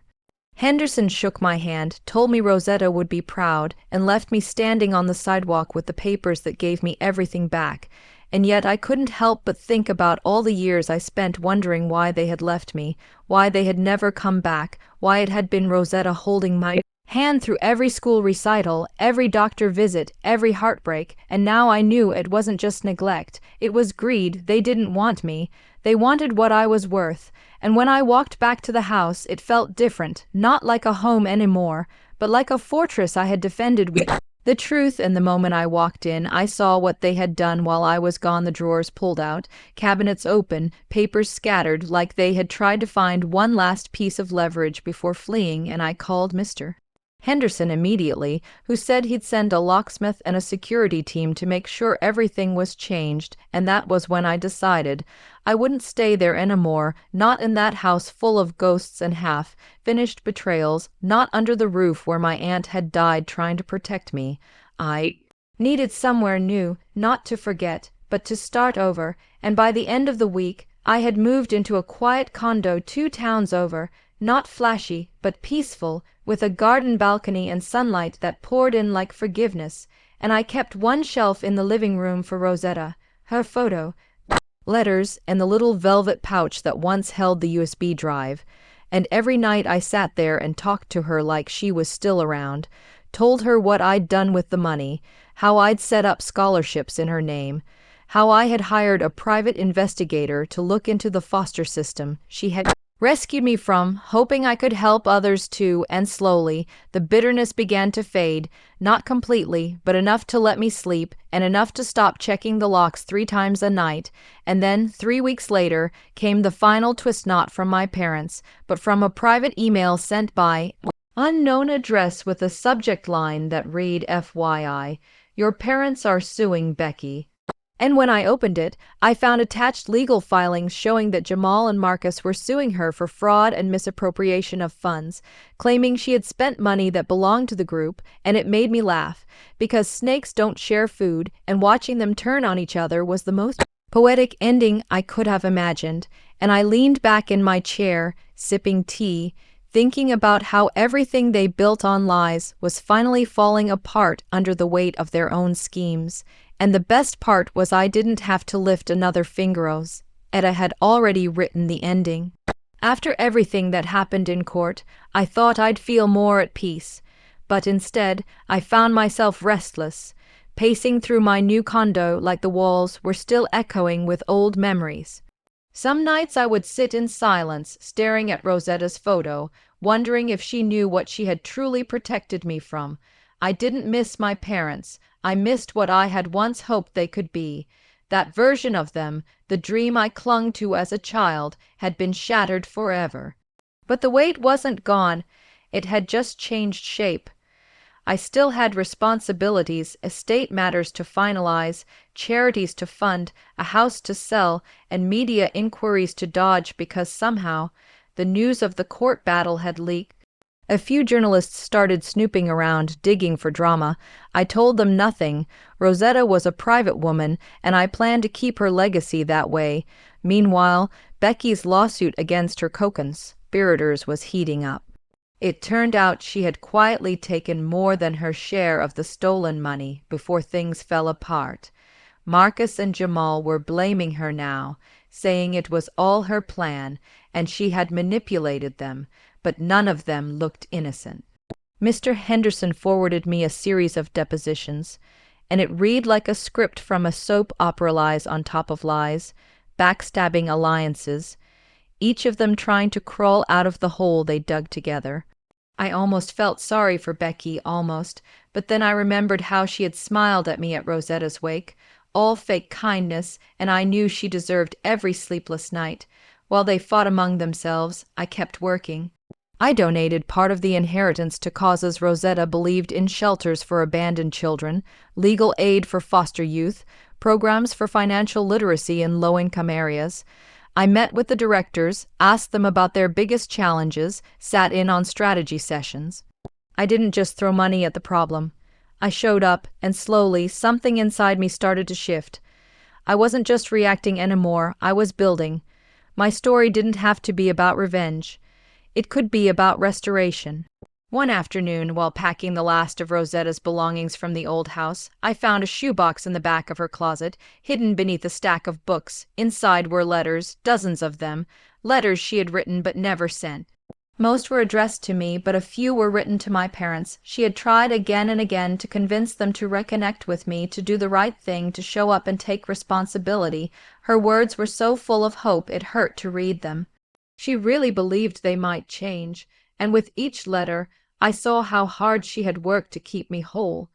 Henderson shook my hand, told me Rosetta would be proud, and left me standing on the sidewalk with the papers that gave me everything back. And yet I couldn't help but think about all the years I spent wondering why they had left me, why they had never come back, why it had been Rosetta holding my hand through every school recital, every doctor visit, every heartbreak, and now I knew it wasn't just neglect, it was greed. They didn't want me. They wanted what I was worth. And when I walked back to the house, it felt different, not like a home anymore, but like a fortress I had defended with The truth, and the moment I walked in, I saw what they had done while I was gone. The drawers pulled out, cabinets open, papers scattered, like they had tried to find one last piece of leverage before fleeing, and I called Mr. Henderson immediately, who said he'd send a locksmith and a security team to make sure everything was changed, and that was when I decided I wouldn't stay there anymore, not in that house full of ghosts and half-finished betrayals, not under the roof where my aunt had died trying to protect me. I needed somewhere new, not to forget, but to start over, and by the end of the week I had moved into a quiet condo 2 towns over, not flashy, but peaceful, with a garden balcony and sunlight that poured in like forgiveness, and I kept one shelf in the living room for Rosetta, her photo, letters, and the little velvet pouch that once held the USB drive, and every night I sat there and talked to her like she was still around, told her what I'd done with the money, how I'd set up scholarships in her name, how I had hired a private investigator to look into the foster system she had rescued me from, hoping I could help others too, and slowly the bitterness began to fade, not completely, but enough to let me sleep, and enough to stop checking the locks 3 times a night, and then 3 weeks later came the final twist, not from my parents, but from a private email sent by unknown address with a subject line that read FYI, "Your parents are suing Becky." And when I opened it, I found attached legal filings showing that Jamal and Marcus were suing her for fraud and misappropriation of funds, claiming she had spent money that belonged to the group, and it made me laugh, because snakes don't share food, and watching them turn on each other was the most poetic ending I could have imagined, and I leaned back in my chair, sipping tea, thinking about how everything they built on lies was finally falling apart under the weight of their own schemes. And the best part was I didn't have to lift another finger. Etta had already written the ending. After everything that happened in court, I thought I'd feel more at peace, but instead I found myself restless, pacing through my new condo like the walls were still echoing with old memories. Some nights I would sit in silence, staring at Rosetta's photo, wondering if she knew what she had truly protected me from. I didn't miss my parents. I missed what I had once hoped they could be. That version of them, the dream I clung to as a child, had been shattered forever. But the weight wasn't gone. It had just changed shape. I still had responsibilities, estate matters to finalize, charities to fund, a house to sell, and media inquiries to dodge because somehow the news of the court battle had leaked. A few journalists started snooping around, digging for drama. I told them nothing. Rosetta was a private woman, and I planned to keep her legacy that way. Meanwhile, Becky's lawsuit against her co-conspirators was heating up. It turned out she had quietly taken more than her share of the stolen money before things fell apart. Marcus and Jamal were blaming her now, saying it was all her plan, and she had manipulated them, but none of them looked innocent. Mr. Henderson forwarded me a series of depositions, and it read like a script from a soap opera, lies on top of lies, backstabbing alliances, each of them trying to crawl out of the hole they dug together. I almost felt sorry for Becky, but then I remembered how she had smiled at me at Rosetta's wake, all fake kindness, and I knew she deserved every sleepless night. While they fought among themselves, I kept working. I donated part of the inheritance to causes Rosetta believed in: shelters for abandoned children, legal aid for foster youth, programs for financial literacy in low-income areas. I met with the directors, asked them about their biggest challenges, sat in on strategy sessions. I didn't just throw money at the problem. I showed up, and slowly something inside me started to shift. I wasn't just reacting anymore, I was building. My story didn't have to be about revenge. It could be about restoration. One afternoon, while packing the last of Rosetta's belongings from the old house, I found a shoebox in the back of her closet, hidden beneath a stack of books. Inside were letters, dozens of them, letters she had written but never sent. Most were addressed to me, but a few were written to my parents. She had tried again and again to convince them to reconnect with me, to do the right thing, to show up and take responsibility. Her words were so full of hope it hurt to read them. She really believed they might change, and with each letter I saw how hard she had worked to keep me whole.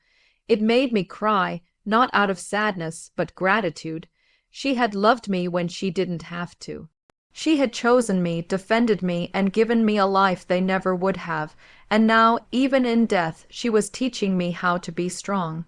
It made me cry, not out of sadness, but gratitude. She had loved me when she didn't have to. She had chosen me, defended me, and given me a life they never would have, and now, even in death, she was teaching me how to be strong.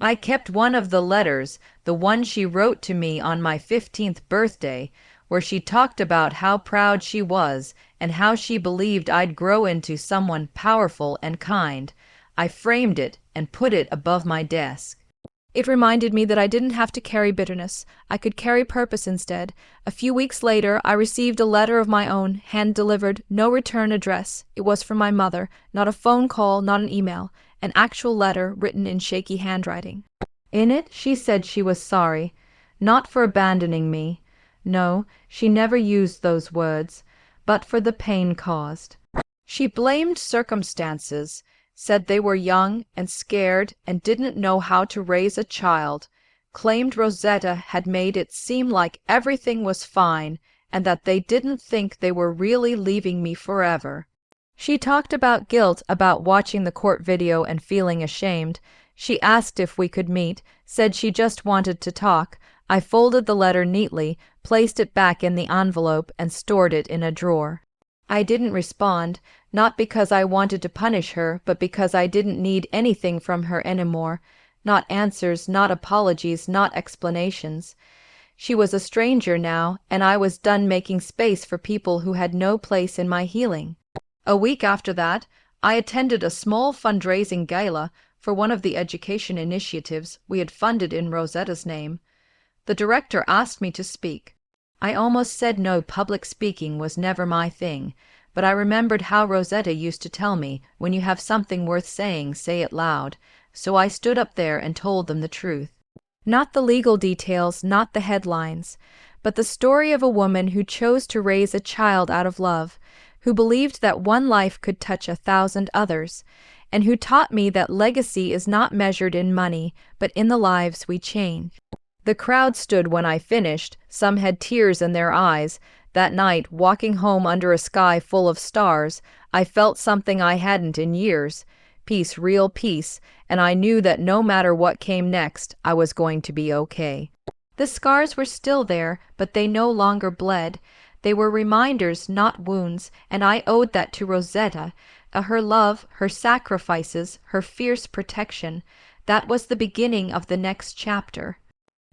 I kept one of the letters, the one she wrote to me on my 15th birthday, where she talked about how proud she was and how she believed I'd grow into someone powerful and kind. I framed it and put it above my desk. It reminded me that I didn't have to carry bitterness. I could carry purpose instead. A few weeks later, I received a letter of my own, hand-delivered, no return address. It was from my mother, not a phone call, not an email, an actual letter written in shaky handwriting. In it, she said she was sorry, not for abandoning me. No, she never used those words, but for the pain caused. She blamed circumstances, said they were young and scared and didn't know how to raise a child, claimed Rosetta had made it seem like everything was fine and that they didn't think they were really leaving me forever. She talked about guilt about watching the court video and feeling ashamed. She asked if we could meet, said she just wanted to talk. I folded the letter neatly, placed it back in the envelope, and stored it in a drawer. I didn't respond, not because I wanted to punish her, but because I didn't need anything from her anymore. Not answers, not apologies, not explanations. She was a stranger now, and I was done making space for people who had no place in my healing. A week after that, I attended a small fundraising gala for one of the education initiatives we had funded in Rosetta's name. The director asked me to speak. I almost said no, public speaking was never my thing, but I remembered how Rosetta used to tell me, when you have something worth saying, say it loud, so I stood up there and told them the truth. Not the legal details, not the headlines, but the story of a woman who chose to raise a child out of love, who believed that one life could touch 1,000 others, and who taught me that legacy is not measured in money, but in the lives we change. The crowd stood when I finished. Some had tears in their eyes. That night, walking home under a sky full of stars, I felt something I hadn't in years. Peace, real peace, and I knew that no matter what came next, I was going to be okay. The scars were still there, but they no longer bled. They were reminders, not wounds, and I owed that to Rosetta, her love, her sacrifices, her fierce protection. That was the beginning of the next chapter.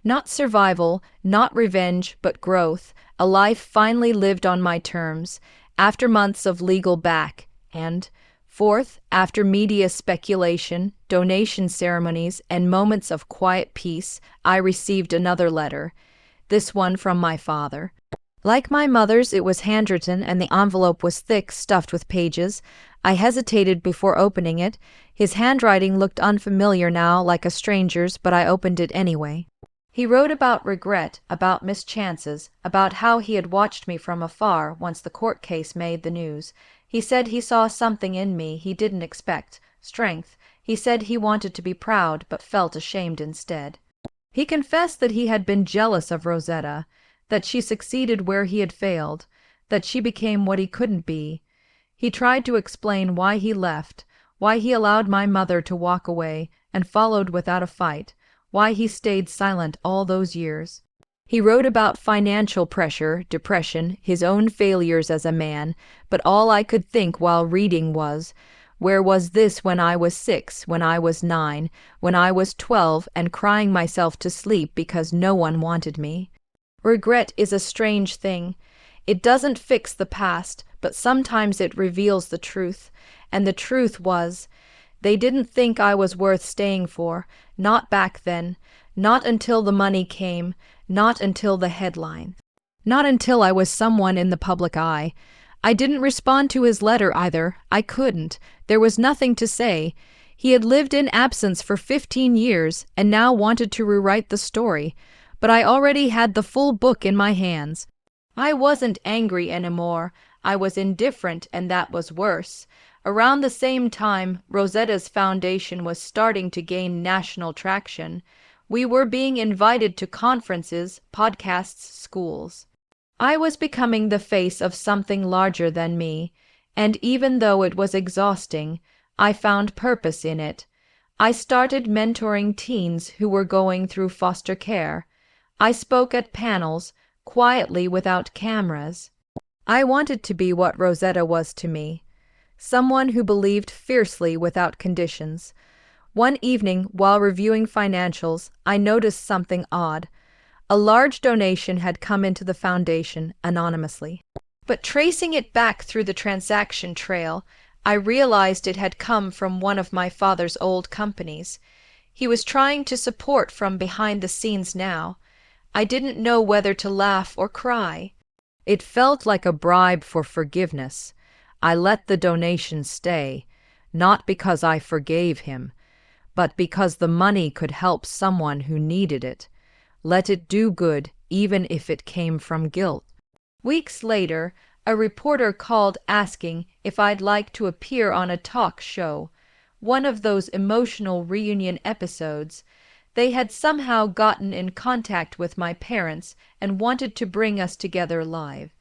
Not survival, not revenge, but growth, a life finally lived on my terms, after months of legal back, and, fourth, after media speculation, donation ceremonies, and moments of quiet peace, I received another letter, this one from my father. Like my mother's, it was handwritten, and the envelope was thick, stuffed with pages. I hesitated before opening it. His handwriting looked unfamiliar now, like a stranger's, but I opened it anyway. He wrote about regret, about mischances, about how he had watched me from afar once the court case made the news. He said he saw something in me he didn't expect, strength. He said he wanted to be proud, but felt ashamed instead. He confessed that he had been jealous of Rosetta, that she succeeded where he had failed, that she became what he couldn't be. He tried to explain why he left, why he allowed my mother to walk away and followed without a fight, why he stayed silent all those years. He wrote about financial pressure, depression, his own failures as a man, but all I could think while reading was, where was this when I was 6, when I was 9, when I was 12, and crying myself to sleep because no one wanted me? Regret is a strange thing. It doesn't fix the past, but sometimes it reveals the truth, and the truth was, they didn't think I was worth staying for, not back then, not until the money came, not until the headline, not until I was someone in the public eye. I didn't respond to his letter either. I couldn't. There was nothing to say. He had lived in absence for 15 years and now wanted to rewrite the story, but I already had the full book in my hands. I wasn't angry anymore. I was indifferent, and that was worse. Around the same time, Rosetta's foundation was starting to gain national traction. We were being invited to conferences, podcasts, schools. I was becoming the face of something larger than me, and even though it was exhausting, I found purpose in it. I started mentoring teens who were going through foster care. I spoke at panels, quietly without cameras. I wanted to be what Rosetta was to me, someone who believed fiercely without conditions. One evening, while reviewing financials, I noticed something odd. A large donation had come into the foundation anonymously. But tracing it back through the transaction trail, I realized it had come from one of my father's old companies. He was trying to support from behind the scenes now. I didn't know whether to laugh or cry. It felt like a bribe for forgiveness. I let the donation stay, not because I forgave him, but because the money could help someone who needed it. Let it do good, even if it came from guilt. Weeks later, a reporter called asking if I'd like to appear on a talk show, one of those emotional reunion episodes. They had somehow gotten in contact with my parents and wanted to bring us together live.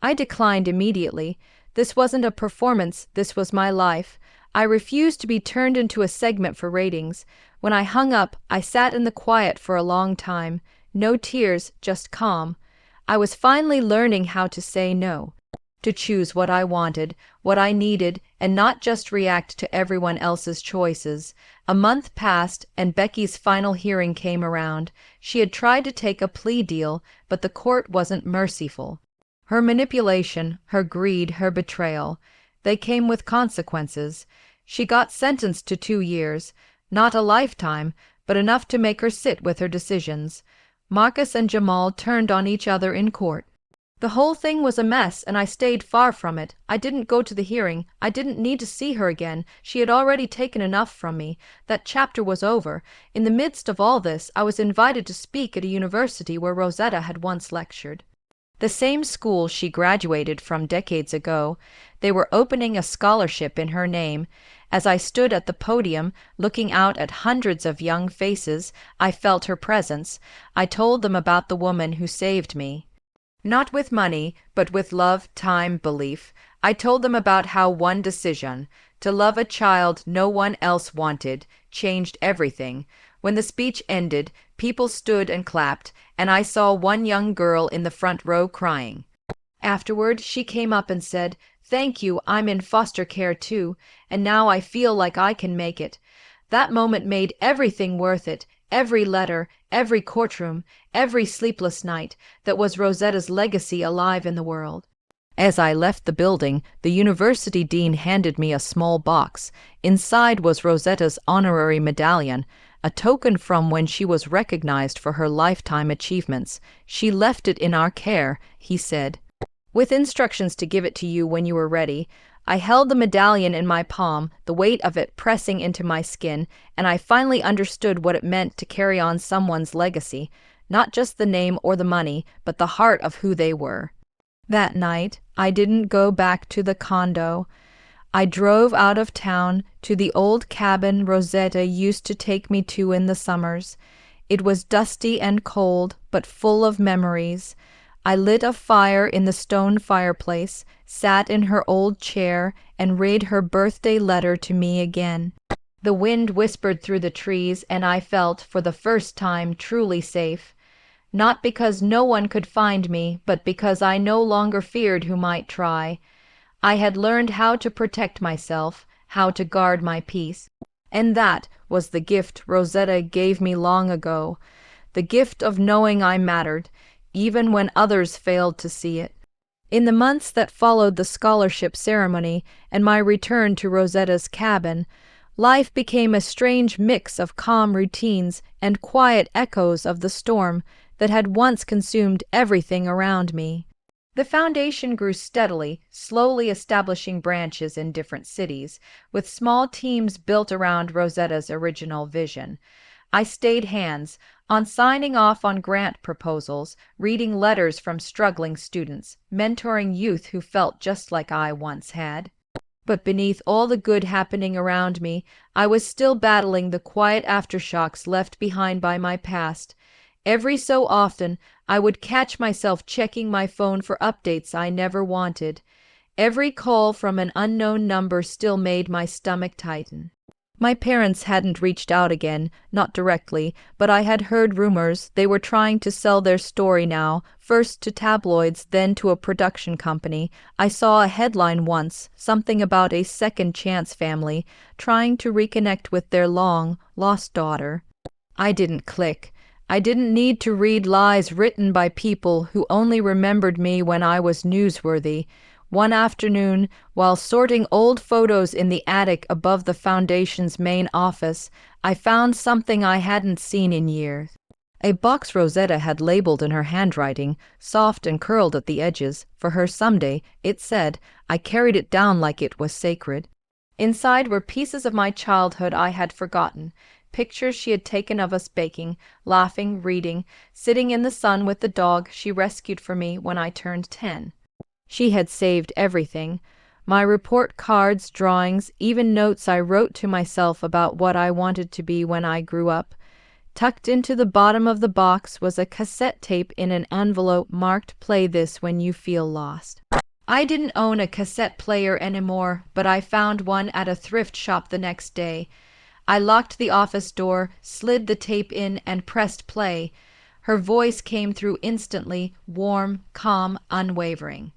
I declined immediately. This wasn't a performance, this was my life. I refused to be turned into a segment for ratings. When I hung up, I sat in the quiet for a long time. No tears, just calm. I was finally learning how to say no, to choose what I wanted, what I needed, and not just react to everyone else's choices. A month passed, and Becky's final hearing came around. She had tried to take a plea deal, but the court wasn't merciful. Her manipulation, her greed, her betrayal, they came with consequences. She got sentenced to 2 years, not a lifetime, but enough to make her sit with her decisions. Marcus and Jamal turned on each other in court. The whole thing was a mess, and I stayed far from it. I didn't go to the hearing. I didn't need to see her again. She had already taken enough from me. That chapter was over. In the midst of all this, I was invited to speak at a university where Rosetta had once lectured. The same school she graduated from decades ago. They were opening a scholarship in her name. As I stood at the podium, looking out at hundreds of young faces, I felt her presence. I told them about the woman who saved me. Not with money, but with love, time, belief. I told them about how one decision, to love a child no one else wanted, changed everything. When the speech ended, people stood and clapped, and I saw one young girl in the front row crying. Afterward, she came up and said, "Thank you, I'm in foster care too, and now I feel like I can make it." That moment made everything worth it, every letter, every courtroom, every sleepless night that was Rosetta's legacy alive in the world. As I left the building, the university dean handed me a small box. Inside was Rosetta's honorary medallion, a token from when she was recognized for her lifetime achievements. She left it in our care, he said, with instructions to give it to you when you were ready. I held the medallion in my palm, the weight of it pressing into my skin, and I finally understood what it meant to carry on someone's legacy, not just the name or the money, but the heart of who they were. That night, I didn't go back to the condo. I drove out of town to the old cabin Rosetta used to take me to in the summers. It was dusty and cold, but full of memories. I lit a fire in the stone fireplace, sat in her old chair, and read her birthday letter to me again. The wind whispered through the trees, and I felt, for the first time, truly safe. Not because no one could find me, but because I no longer feared who might try. I had learned how to protect myself, how to guard my peace. And that was the gift Rosetta gave me long ago, the gift of knowing I mattered, even when others failed to see it. In the months that followed the scholarship ceremony and my return to Rosetta's cabin, life became a strange mix of calm routines and quiet echoes of the storm that had once consumed everything around me. The foundation grew steadily, slowly establishing branches in different cities, with small teams built around Rosetta's original vision. I stayed hands, on signing off on grant proposals, reading letters from struggling students, mentoring youth who felt just like I once had. But beneath all the good happening around me, I was still battling the quiet aftershocks left behind by my past. Every so often, I would catch myself checking my phone for updates I never wanted. Every call from an unknown number still made my stomach tighten. My parents hadn't reached out again, not directly, but I had heard rumors they were trying to sell their story now, first to tabloids, then to a production company. I saw a headline once, something about a second chance family, trying to reconnect with their long-lost daughter. I didn't click. I didn't need to read lies written by people who only remembered me when I was newsworthy. One afternoon, while sorting old photos in the attic above the foundation's main office, I found something I hadn't seen in years. A box Rosetta had labeled in her handwriting, soft and curled at the edges, for her someday, it said. I carried it down like it was sacred. Inside were pieces of my childhood I had forgotten, pictures she had taken of us baking, laughing, reading, sitting in the sun with the dog she rescued for me when I turned 10. She had saved everything, my report cards, drawings, even notes I wrote to myself about what I wanted to be when I grew up. Tucked into the bottom of the box was a cassette tape in an envelope marked "Play this when you feel lost." I didn't own a cassette player anymore, but I found one at a thrift shop the next day. I locked the office door, slid the tape in, and pressed play. Her voice came through instantly, warm, calm, unwavering.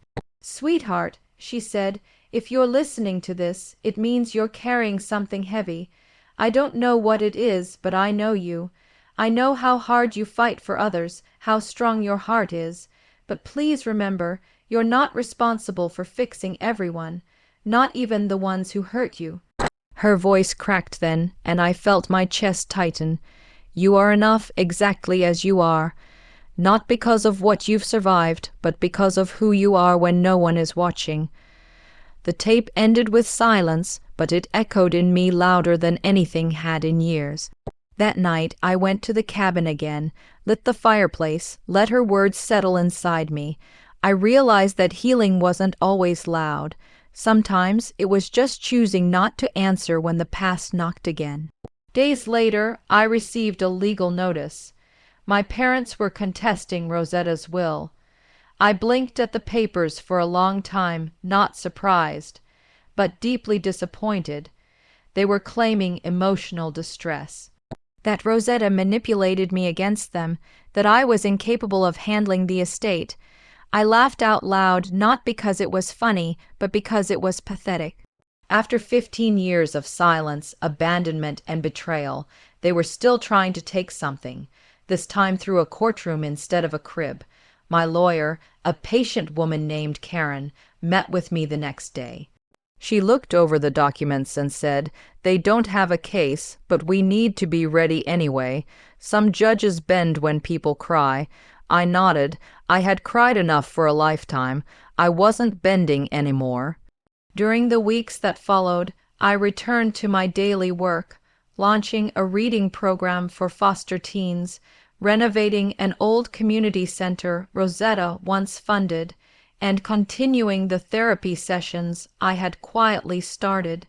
"Sweetheart," she said, "if you're listening to this, it means you're carrying something heavy. I don't know what it is, but I know you. I know how hard you fight for others, how strong your heart is. But please remember, you're not responsible for fixing everyone, not even the ones who hurt you." Her voice cracked then, and I felt my chest tighten. "You are enough exactly as you are. Not because of what you've survived, but because of who you are when no one is watching." The tape ended with silence, but it echoed in me louder than anything had in years. That night I went to the cabin again, lit the fireplace, let her words settle inside me. I realized that healing wasn't always loud. Sometimes it was just choosing not to answer when the past knocked again. Days later, I received a legal notice. My parents were contesting Rosetta's will. I blinked at the papers for a long time, not surprised, but deeply disappointed. They were claiming emotional distress, that Rosetta manipulated me against them, that I was incapable of handling the estate. I laughed out loud, not because it was funny, but because it was pathetic. After 15 years of silence, abandonment, and betrayal, they were still trying to take something, this time through a courtroom instead of a crib. My lawyer, a patient woman named Karen, met with me the next day. She looked over the documents and said, "They don't have a case, but we need to be ready anyway. Some judges bend when people cry." I nodded. I had cried enough for a lifetime. I wasn't bending anymore. During the weeks that followed, I returned to my daily work, launching a reading program for foster teens, renovating an old community center Rosetta once funded, and continuing the therapy sessions I had quietly started.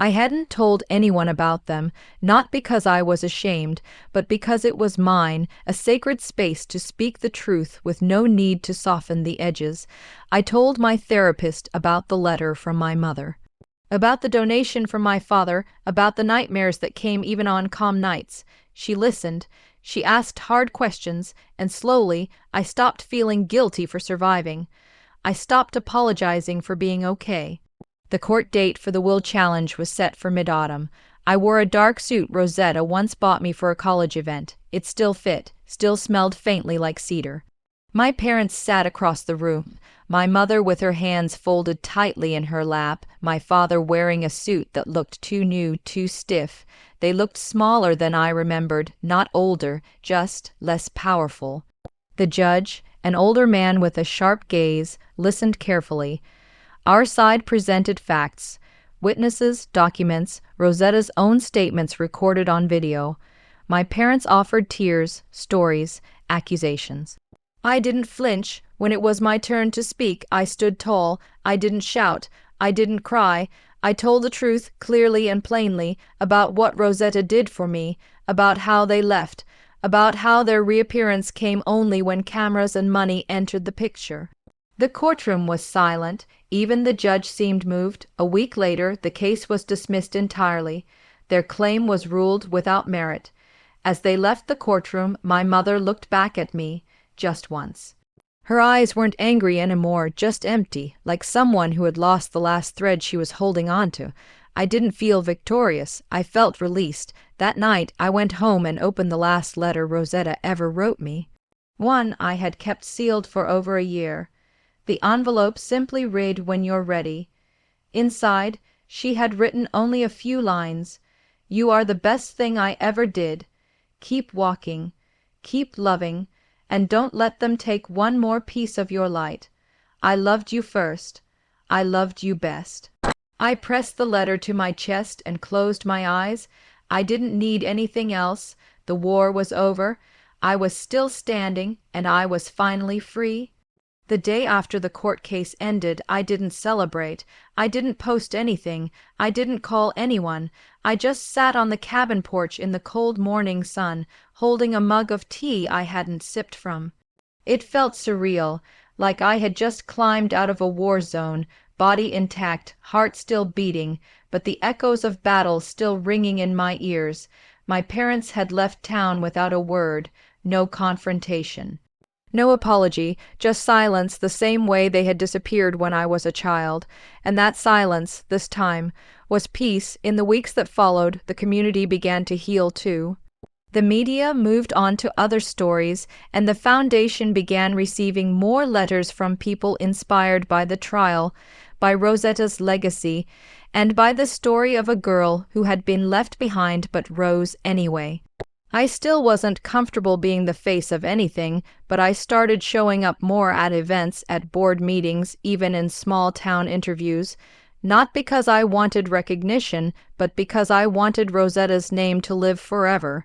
I hadn't told anyone about them, not because I was ashamed, but because it was mine, a sacred space to speak the truth with no need to soften the edges. I told my therapist about the letter from my mother, about the donation from my father, about the nightmares that came even on calm nights. She listened. She asked hard questions, and slowly I stopped feeling guilty for surviving. I stopped apologizing for being okay. The court date for the will challenge was set for mid-autumn. I wore a dark suit Rosetta once bought me for a college event. It still fit, still smelled faintly like cedar. My parents sat across the room, my mother with her hands folded tightly in her lap, my father wearing a suit that looked too new, too stiff. They looked smaller than I remembered, not older, just less powerful. The judge, an older man with a sharp gaze, listened carefully. Our side presented facts, witnesses, documents, Rosetta's own statements recorded on video. My parents offered tears, stories, accusations. I didn't flinch. When it was my turn to speak, I stood tall. I didn't shout. I didn't cry. I told the truth clearly and plainly about what Rosetta did for me, about how they left, about how their reappearance came only when cameras and money entered the picture. The courtroom was silent. Even the judge seemed moved. A week later, the case was dismissed entirely. Their claim was ruled without merit. As they left the courtroom, my mother looked back at me, just once. Her eyes weren't angry anymore, just empty, like someone who had lost the last thread she was holding on to. I didn't feel victorious. I felt released. That night, I went home and opened the last letter Rosetta ever wrote me. One I had kept sealed for over a year. The envelope simply read, "When you're ready." Inside, she had written only a few lines. "You are the best thing I ever did. Keep walking. Keep loving. And don't let them take one more piece of your light. I loved you first. I loved you best." I pressed the letter to my chest and closed my eyes. I didn't need anything else. The war was over. I was still standing, and I was finally free. The day after the court case ended, I didn't celebrate. I didn't post anything. I didn't call anyone. I just sat on the cabin porch in the cold morning sun, holding a mug of tea I hadn't sipped from. It felt surreal, like I had just climbed out of a war zone, body intact, heart still beating, but the echoes of battle still ringing in my ears. My parents had left town without a word, no confrontation. No apology, just silence the same way they had disappeared when I was a child. And that silence, this time, was peace. In the weeks that followed, the community began to heal too. The media moved on to other stories, and the foundation began receiving more letters from people inspired by the trial, by Rosetta's legacy, and by the story of a girl who had been left behind but rose anyway. I still wasn't comfortable being the face of anything, but I started showing up more at events, at board meetings, even in small-town interviews, not because I wanted recognition, but because I wanted Rosetta's name to live forever.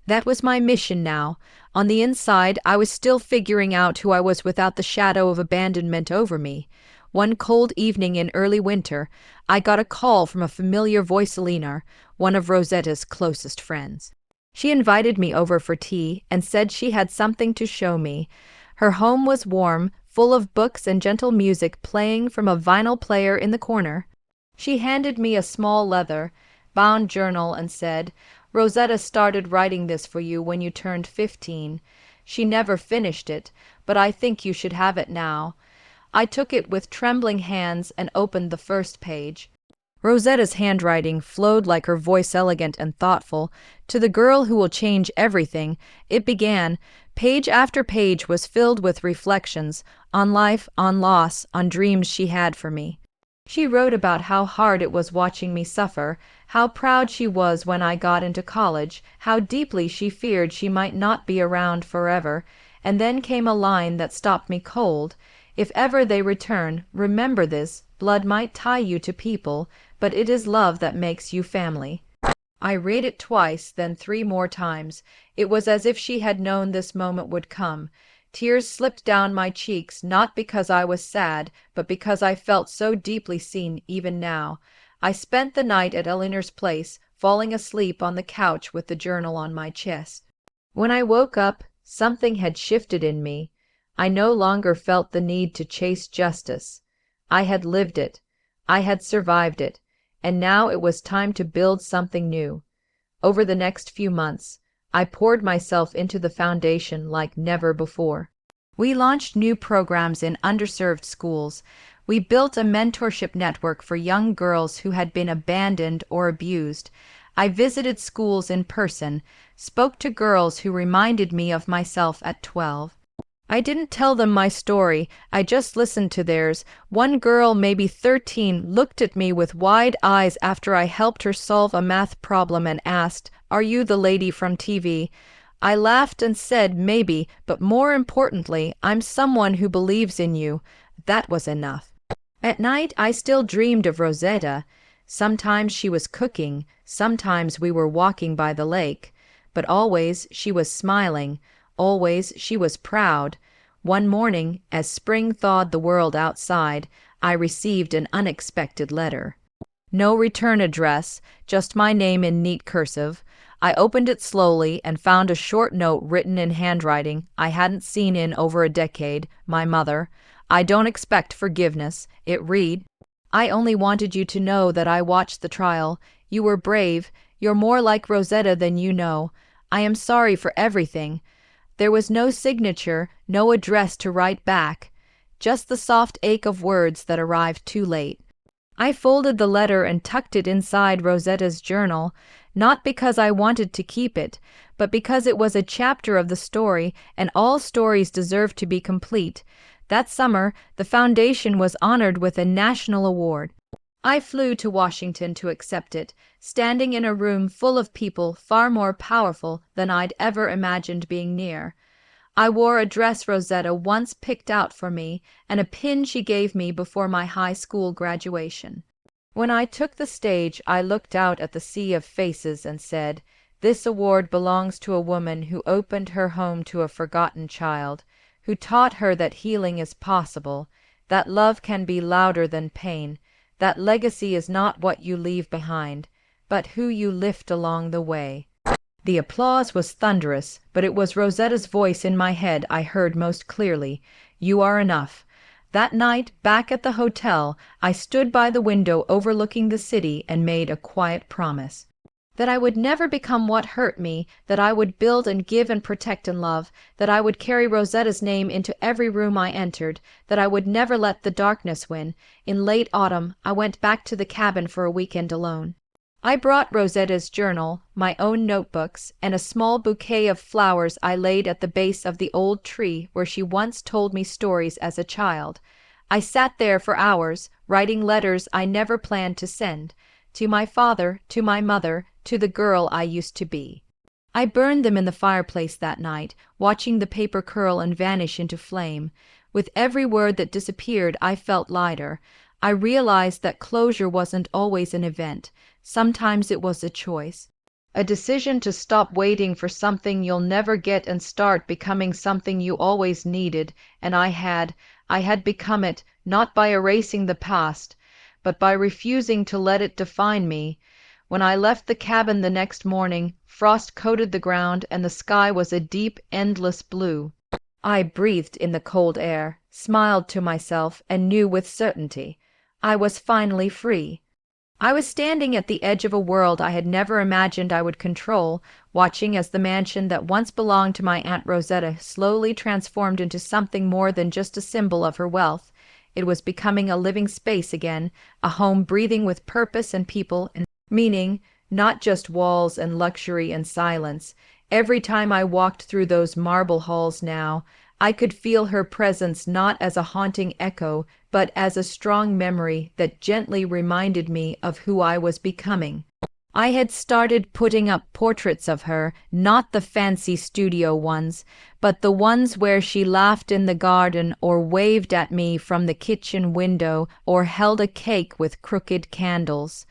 That was my mission now. On the inside, I was still figuring out who I was without the shadow of abandonment over me. One cold evening in early winter, I got a call from a familiar voice-leaner, one of Rosetta's closest friends. She invited me over for tea and said she had something to show me. Her home was warm, full of books and gentle music playing from a vinyl player in the corner. She handed me a small leather-bound journal and said, "Rosetta started writing this for you when you turned 15. She never finished it, but I think you should have it now." I took it with trembling hands and opened the first page. Rosetta's handwriting flowed like her voice, elegant and thoughtful. "To the girl who will change everything," it began. Page after page was filled with reflections on life, on loss, on dreams she had for me. She wrote about how hard it was watching me suffer, how proud she was when I got into college, how deeply she feared she might not be around forever, and then came a line that stopped me cold. "If ever they return, remember this, blood might tie you to people, but it is love that makes you family." I read it twice, then 3 more times. It was as if she had known this moment would come. Tears slipped down my cheeks, not because I was sad, but because I felt so deeply seen even now. I spent the night at Eleanor's place, falling asleep on the couch with the journal on my chest. When I woke up, something had shifted in me. I no longer felt the need to chase justice. I had lived it. I had survived it. And now it was time to build something new. Over the next few months, I poured myself into the foundation like never before. We launched new programs in underserved schools. We built a mentorship network for young girls who had been abandoned or abused. I visited schools in person, spoke to girls who reminded me of myself at 12. I didn't tell them my story, I just listened to theirs. One girl, maybe 13, looked at me with wide eyes after I helped her solve a math problem and asked, "Are you the lady from TV?" I laughed and said, "Maybe, but more importantly, I'm someone who believes in you." That was enough. At night, I still dreamed of Rosetta. Sometimes she was cooking, sometimes we were walking by the lake, but always she was smiling. Always she was proud. One morning, as spring thawed the world outside, I received an unexpected letter. No return address, just my name in neat cursive. I opened it slowly and found a short note written in handwriting I hadn't seen in over a decade. My mother. "I don't expect forgiveness." It read, "I only wanted you to know that I watched the trial. You were brave. You're more like Rosetta than you know. I am sorry for everything. There was no signature, no address to write back, just the soft ache of words that arrived too late. I folded the letter and tucked it inside Rosetta's journal, not because I wanted to keep it, but because it was a chapter of the story, and all stories deserve to be complete. That summer, the foundation was honored with a national award. I flew to Washington to accept it, standing in a room full of people far more powerful than I'd ever imagined being near. I wore a dress Rosetta once picked out for me and a pin she gave me before my high school graduation. When I took the stage, I looked out at the sea of faces and said, "This award belongs to a woman who opened her home to a forgotten child, who taught her that healing is possible, that love can be louder than pain, that legacy is not what you leave behind, but who you lift along the way." The applause was thunderous, but it was Rosetta's voice in my head I heard most clearly. "You are enough." That night, back at the hotel, I stood by the window overlooking the city and made a quiet promise. That I would never become what hurt me, that I would build and give and protect and love, that I would carry Rosetta's name into every room I entered, that I would never let the darkness win. In late autumn, I went back to the cabin for a weekend alone. I brought Rosetta's journal, my own notebooks, and a small bouquet of flowers I laid at the base of the old tree where she once told me stories as a child. I sat there for hours, writing letters I never planned to send, to my father, to my mother, to the girl I used to be. I burned them in the fireplace that night, watching the paper curl and vanish into flame. With every word that disappeared, I felt lighter. I realized that closure wasn't always an event. Sometimes it was a choice. A decision to stop waiting for something you'll never get and start becoming something you always needed, and I had become it, not by erasing the past, but by refusing to let it define me. When I left the cabin the next morning, frost coated the ground and the sky was a deep, endless blue. I breathed in the cold air, smiled to myself, and knew with certainty I was finally free. I was standing at the edge of a world I had never imagined I would control, watching as the mansion that once belonged to my Aunt Rosetta slowly transformed into something more than just a symbol of her wealth. It was becoming a living space again, a home breathing with purpose and people and meaning, not just walls and luxury and silence. Every time I walked through those marble halls now, I could feel her presence not as a haunting echo, but as a strong memory that gently reminded me of who I was becoming. I had started putting up portraits of her, not the fancy studio ones, but the ones where she laughed in the garden or waved at me from the kitchen window or held a cake with crooked candles.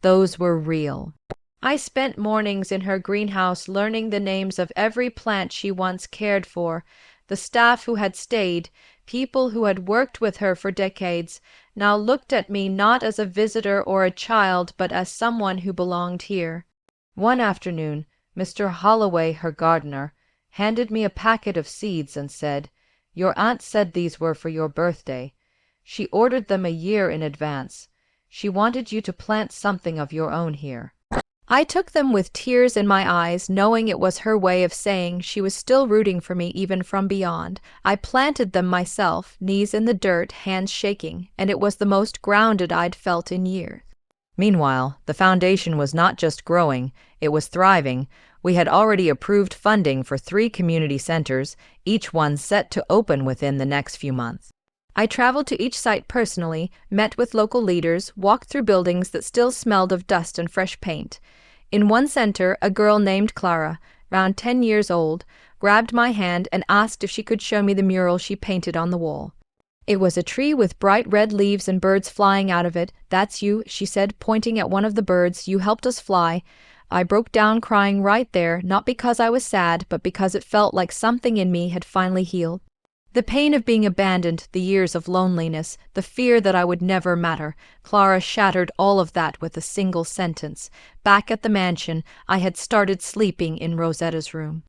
Those were real. I spent mornings in her greenhouse learning the names of every plant she once cared for. The staff who had stayed, people who had worked with her for decades, now looked at me not as a visitor or a child, but as someone who belonged here. One afternoon, Mr. Holloway, her gardener, handed me a packet of seeds and said, "Your aunt said these were for your birthday. She ordered them a year in advance. She wanted you to plant something of your own here." I took them with tears in my eyes, knowing it was her way of saying she was still rooting for me even from beyond. I planted them myself, knees in the dirt, hands shaking, and it was the most grounded I'd felt in years. Meanwhile, the foundation was not just growing, it was thriving. We had already approved funding for 3 community centers, each one set to open within the next few months. I traveled to each site personally, met with local leaders, walked through buildings that still smelled of dust and fresh paint. In one center, a girl named Clara, round 10 years old, grabbed my hand and asked if she could show me the mural she painted on the wall. It was a tree with bright red leaves and birds flying out of it. "That's you," she said, pointing at one of the birds. "You helped us fly." I broke down crying right there, not because I was sad, but because it felt like something in me had finally healed. The pain of being abandoned, the years of loneliness, the fear that I would never matter. Clara shattered all of that with a single sentence. Back at the mansion, I had started sleeping in Rosetta's room.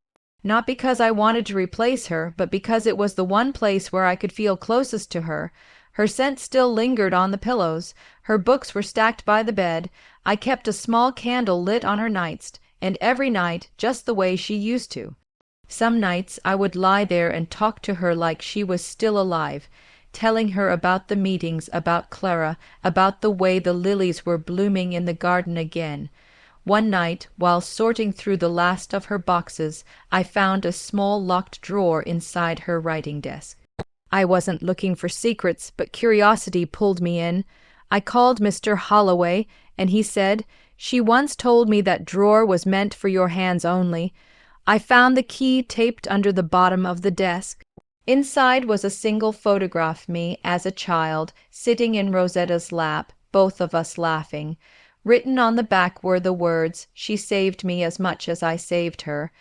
Not because I wanted to replace her, but because it was the one place where I could feel closest to her. Her scent still lingered on the pillows. Her books were stacked by the bed. I kept a small candle lit on her nightstand, and every night, just the way she used to. Some nights I would lie there and talk to her like she was still alive, telling her about the meetings, about Clara, about the way the lilies were blooming in the garden again. One night, while sorting through the last of her boxes, I found a small locked drawer inside her writing desk. I wasn't looking for secrets, but curiosity pulled me in. I called Mr. Holloway, and he said, "She once told me that drawer was meant for your hands only." I found the key taped under the bottom of the desk. Inside was a single photograph of me as a child, sitting in Rosetta's lap, both of us laughing. Written on the back were the words, "She saved me as much as I saved her."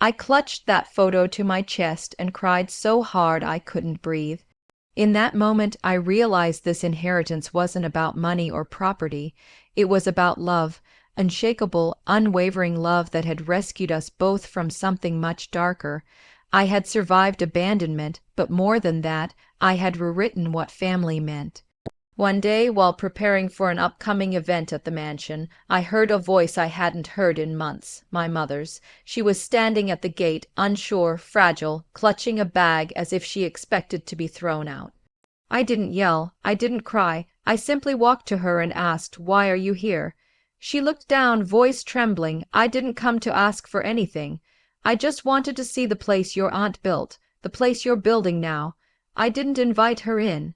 I clutched that photo to my chest and cried so hard I couldn't breathe. In that moment, I realized this inheritance wasn't about money or property. It was about love, unshakable, unwavering love that had rescued us both from something much darker. I had survived abandonment, but more than that, I had rewritten what family meant. One day, while preparing for an upcoming event at the mansion, I heard a voice I hadn't heard in months, my mother's. She was standing at the gate, unsure, fragile, clutching a bag as if she expected to be thrown out. I didn't yell, I didn't cry, I simply walked to her and asked, "Why are you here?" She looked down, voice trembling. "I didn't come to ask for anything. I just wanted to see the place your aunt built, the place you're building now. I didn't invite her in."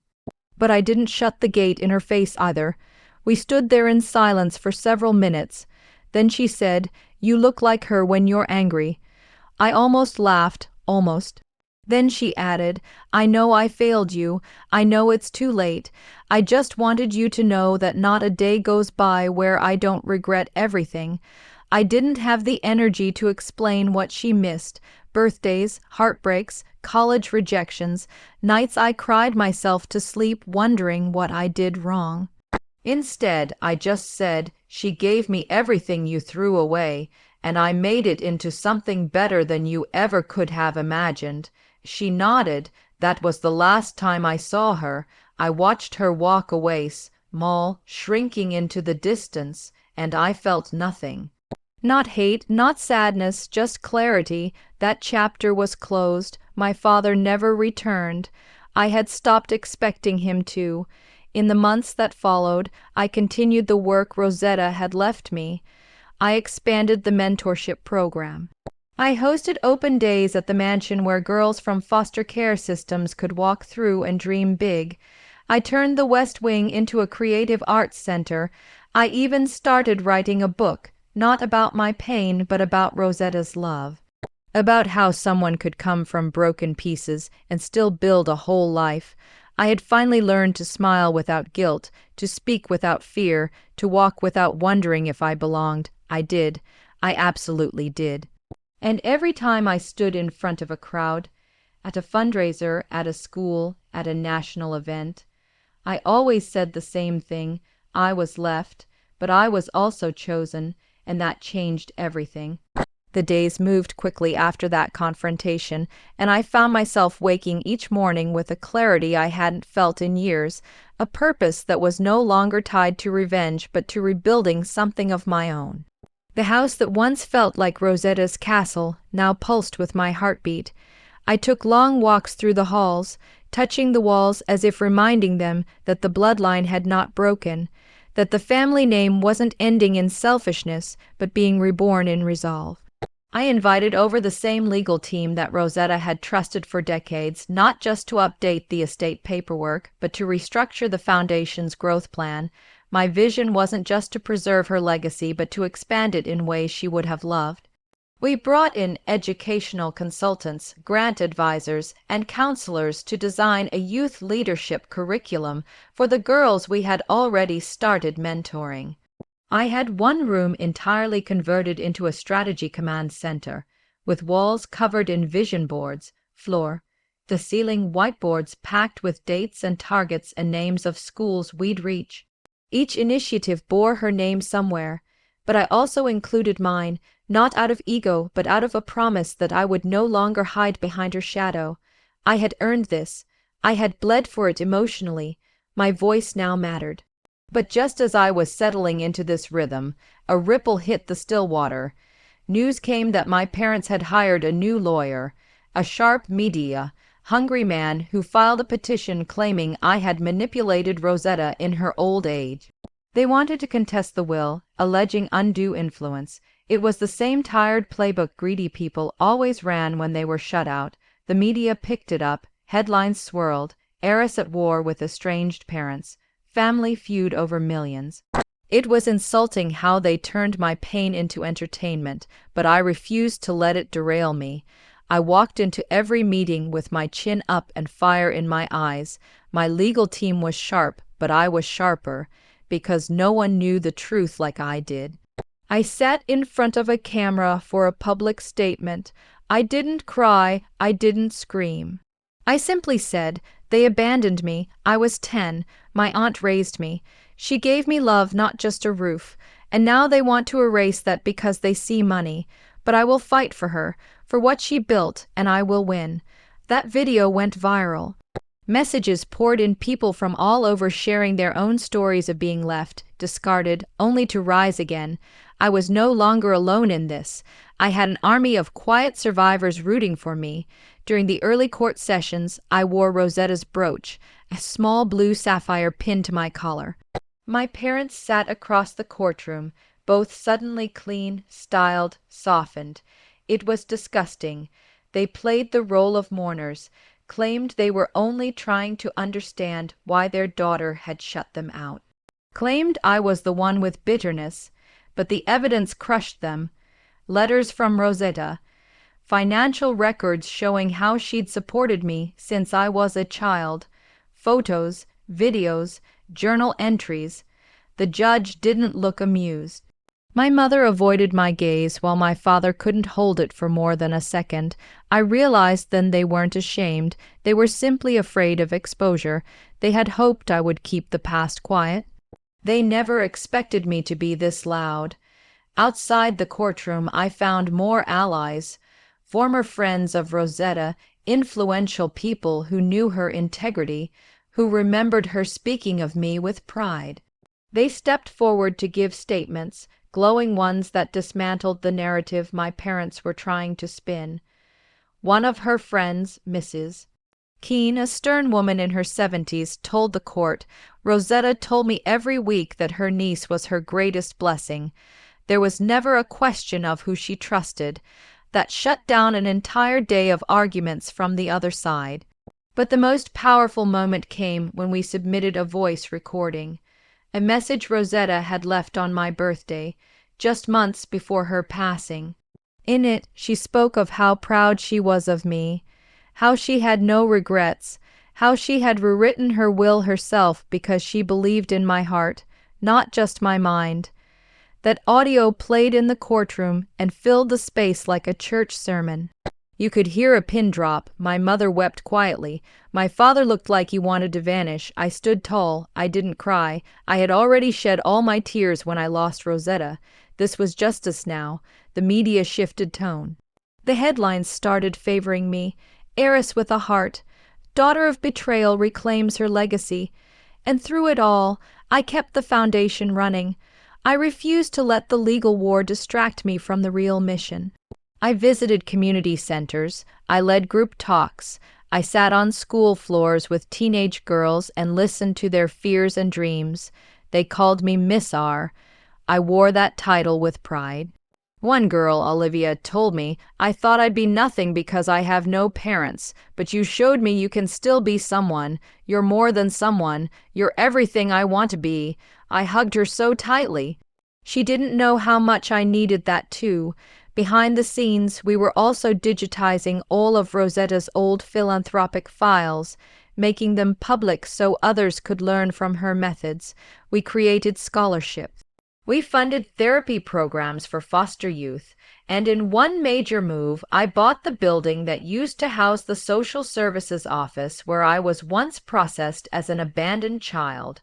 But I didn't shut the gate in her face either. We stood there in silence for several minutes. Then she said, "You look like her when you're angry." I almost laughed, almost. Then she added, "I know I failed you. I know it's too late. I just wanted you to know that not a day goes by where I don't regret everything." I didn't have the energy to explain what she missed. Birthdays, heartbreaks, college rejections, nights I cried myself to sleep wondering what I did wrong. Instead, I just said, "She gave me everything you threw away, and I made it into something better than you ever could have imagined." She nodded. That was the last time I saw her. I watched her walk away, small, shrinking into the distance, and I felt nothing. Not hate, not sadness, just clarity. That chapter was closed. My father never returned. I had stopped expecting him to. In the months that followed, I continued the work Rosetta had left me. I expanded the mentorship program. I hosted open days at the mansion where girls from foster care systems could walk through and dream big. I turned the West Wing into a creative arts center. I even started writing a book, not about my pain, but about Rosetta's love. About how someone could come from broken pieces and still build a whole life. I had finally learned to smile without guilt, to speak without fear, to walk without wondering if I belonged. I did. I absolutely did. And every time I stood in front of a crowd, at a fundraiser, at a school, at a national event, I always said the same thing. I was left, but I was also chosen, and that changed everything. The days moved quickly after that confrontation, and I found myself waking each morning with a clarity I hadn't felt in years, a purpose that was no longer tied to revenge but to rebuilding something of my own. The house that once felt like Rosetta's castle now pulsed with my heartbeat. I took long walks through the halls, touching the walls as if reminding them that the bloodline had not broken, that the family name wasn't ending in selfishness, but being reborn in resolve. I invited over the same legal team that Rosetta had trusted for decades, not just to update the estate paperwork, but to restructure the foundation's growth plan. My vision wasn't just to preserve her legacy, but to expand it in ways she would have loved. We brought in educational consultants, grant advisors, and counselors to design a youth leadership curriculum for the girls we had already started mentoring. I had one room entirely converted into a strategy command center, with walls covered in vision boards, floor, the ceiling whiteboards packed with dates and targets and names of schools we'd reach. Each initiative bore her name somewhere, but I also included mine, not out of ego, but out of a promise that I would no longer hide behind her shadow. I had earned this. I had bled for it emotionally. My voice now mattered. But just as I was settling into this rhythm, a ripple hit the still water. News came that my parents had hired a new lawyer, a sharp media, hungry man who filed a petition claiming I had manipulated Rosetta in her old age. They wanted to contest the will, alleging undue influence. It was the same tired playbook greedy people always ran when they were shut out. The media picked it up, headlines swirled, heiress at war with estranged parents, family feud over millions. It was insulting how they turned my pain into entertainment, but I refused to let it derail me. I walked into every meeting with my chin up and fire in my eyes. My legal team was sharp, but I was sharper, because no one knew the truth like I did. I sat in front of a camera for a public statement. I didn't cry, I didn't scream. I simply said, they abandoned me. I was 10. My aunt raised me. She gave me love, not just a roof. And now they want to erase that because they see money. But I will fight for her, for what she built, and I will win. That video went viral. Messages poured in, people from all over sharing their own stories of being left, discarded, only to rise again. I was no longer alone in this. I had an army of quiet survivors rooting for me. During the early court sessions, I wore Rosetta's brooch, a small blue sapphire pinned to my collar. My parents sat across the courtroom, both suddenly clean, styled, softened. It was disgusting. They played the role of mourners, claimed they were only trying to understand why their daughter had shut them out. Claimed I was the one with bitterness, but the evidence crushed them. Letters from Rosetta, financial records showing how she'd supported me since I was a child, photos, videos, journal entries. The judge didn't look amused. My mother avoided my gaze while my father couldn't hold it for more than a second. I realized then they weren't ashamed. They were simply afraid of exposure. They had hoped I would keep the past quiet. They never expected me to be this loud. Outside the courtroom, I found more allies, former friends of Rosetta, influential people who knew her integrity, who remembered her speaking of me with pride. They stepped forward to give statements, glowing ones that dismantled the narrative my parents were trying to spin. One of her friends, Mrs. Keene, a stern woman in her 70s, told the court, "Rosetta told me every week that her niece was her greatest blessing. There was never a question of who she trusted. That shut down an entire day of arguments from the other side." But the most powerful moment came when we submitted a voice recording, a message Rosetta had left on my birthday, just months before her passing. In it, she spoke of how proud she was of me, how she had no regrets, how she had rewritten her will herself because she believed in my heart, not just my mind. That audio played in the courtroom and filled the space like a church sermon. You could hear a pin drop. My mother wept quietly. My father looked like he wanted to vanish. I stood tall. I didn't cry. I had already shed all my tears when I lost Rosetta. This was justice now. The media shifted tone. The headlines started favoring me. Heiress with a heart. Daughter of betrayal reclaims her legacy. And through it all, I kept the foundation running. I refused to let the legal war distract me from the real mission. I visited community centers. I led group talks. I sat on school floors with teenage girls and listened to their fears and dreams. They called me Miss R. I wore that title with pride. One girl, Olivia, told me, "I thought I'd be nothing because I have no parents, but you showed me you can still be someone. You're more than someone. You're everything I want to be." I hugged her so tightly. She didn't know how much I needed that too. Behind the scenes, we were also digitizing all of Rosetta's old philanthropic files, making them public so others could learn from her methods. We created scholarships. We funded therapy programs for foster youth, and in one major move, I bought the building that used to house the social services office where I was once processed as an abandoned child.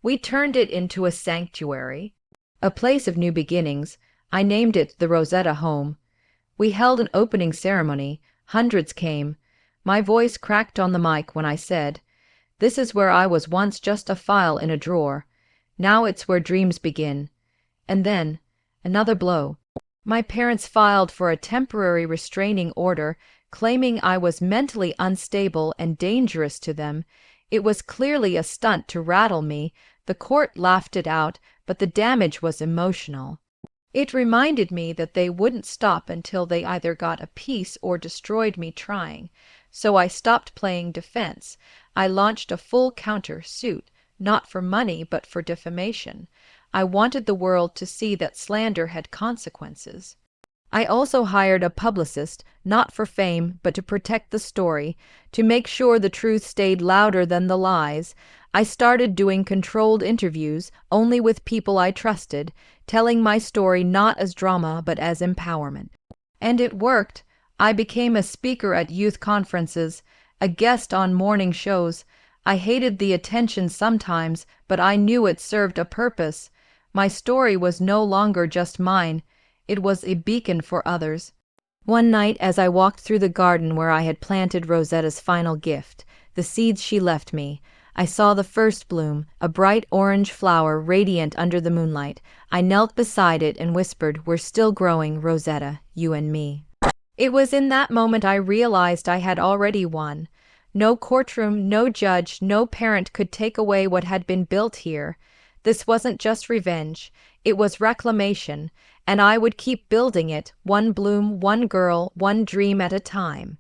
We turned it into a sanctuary, a place of new beginnings. I named it the Rosetta Home. We held an opening ceremony. Hundreds came. My voice cracked on the mic when I said, This is where I was once just a file in a drawer. Now it's where dreams begin. And then, another blow. My parents filed for a temporary restraining order, claiming I was mentally unstable and dangerous to them. It was clearly a stunt to rattle me. The court laughed it out, but the damage was emotional. It reminded me that they wouldn't stop until they either got a piece or destroyed me trying. So I stopped playing defense. I launched a full counter suit, not for money but for defamation. I wanted the world to see that slander had consequences. I also hired a publicist, not for fame, but to protect the story, to make sure the truth stayed louder than the lies. I started doing controlled interviews, only with people I trusted, telling my story not as drama but as empowerment. And it worked. I became a speaker at youth conferences, a guest on morning shows. I hated the attention sometimes, but I knew it served a purpose. My story was no longer just mine. It was a beacon for others. One night, as I walked through the garden where I had planted Rosetta's final gift, the seeds she left me, I saw the first bloom, a bright orange flower radiant under the moonlight. I knelt beside it and whispered, "We're still growing, Rosetta, you and me." It was in that moment I realized I had already won. No courtroom, no judge, no parent could take away what had been built here. This wasn't just revenge, it was reclamation, and I would keep building it, one bloom, one girl, one dream at a time.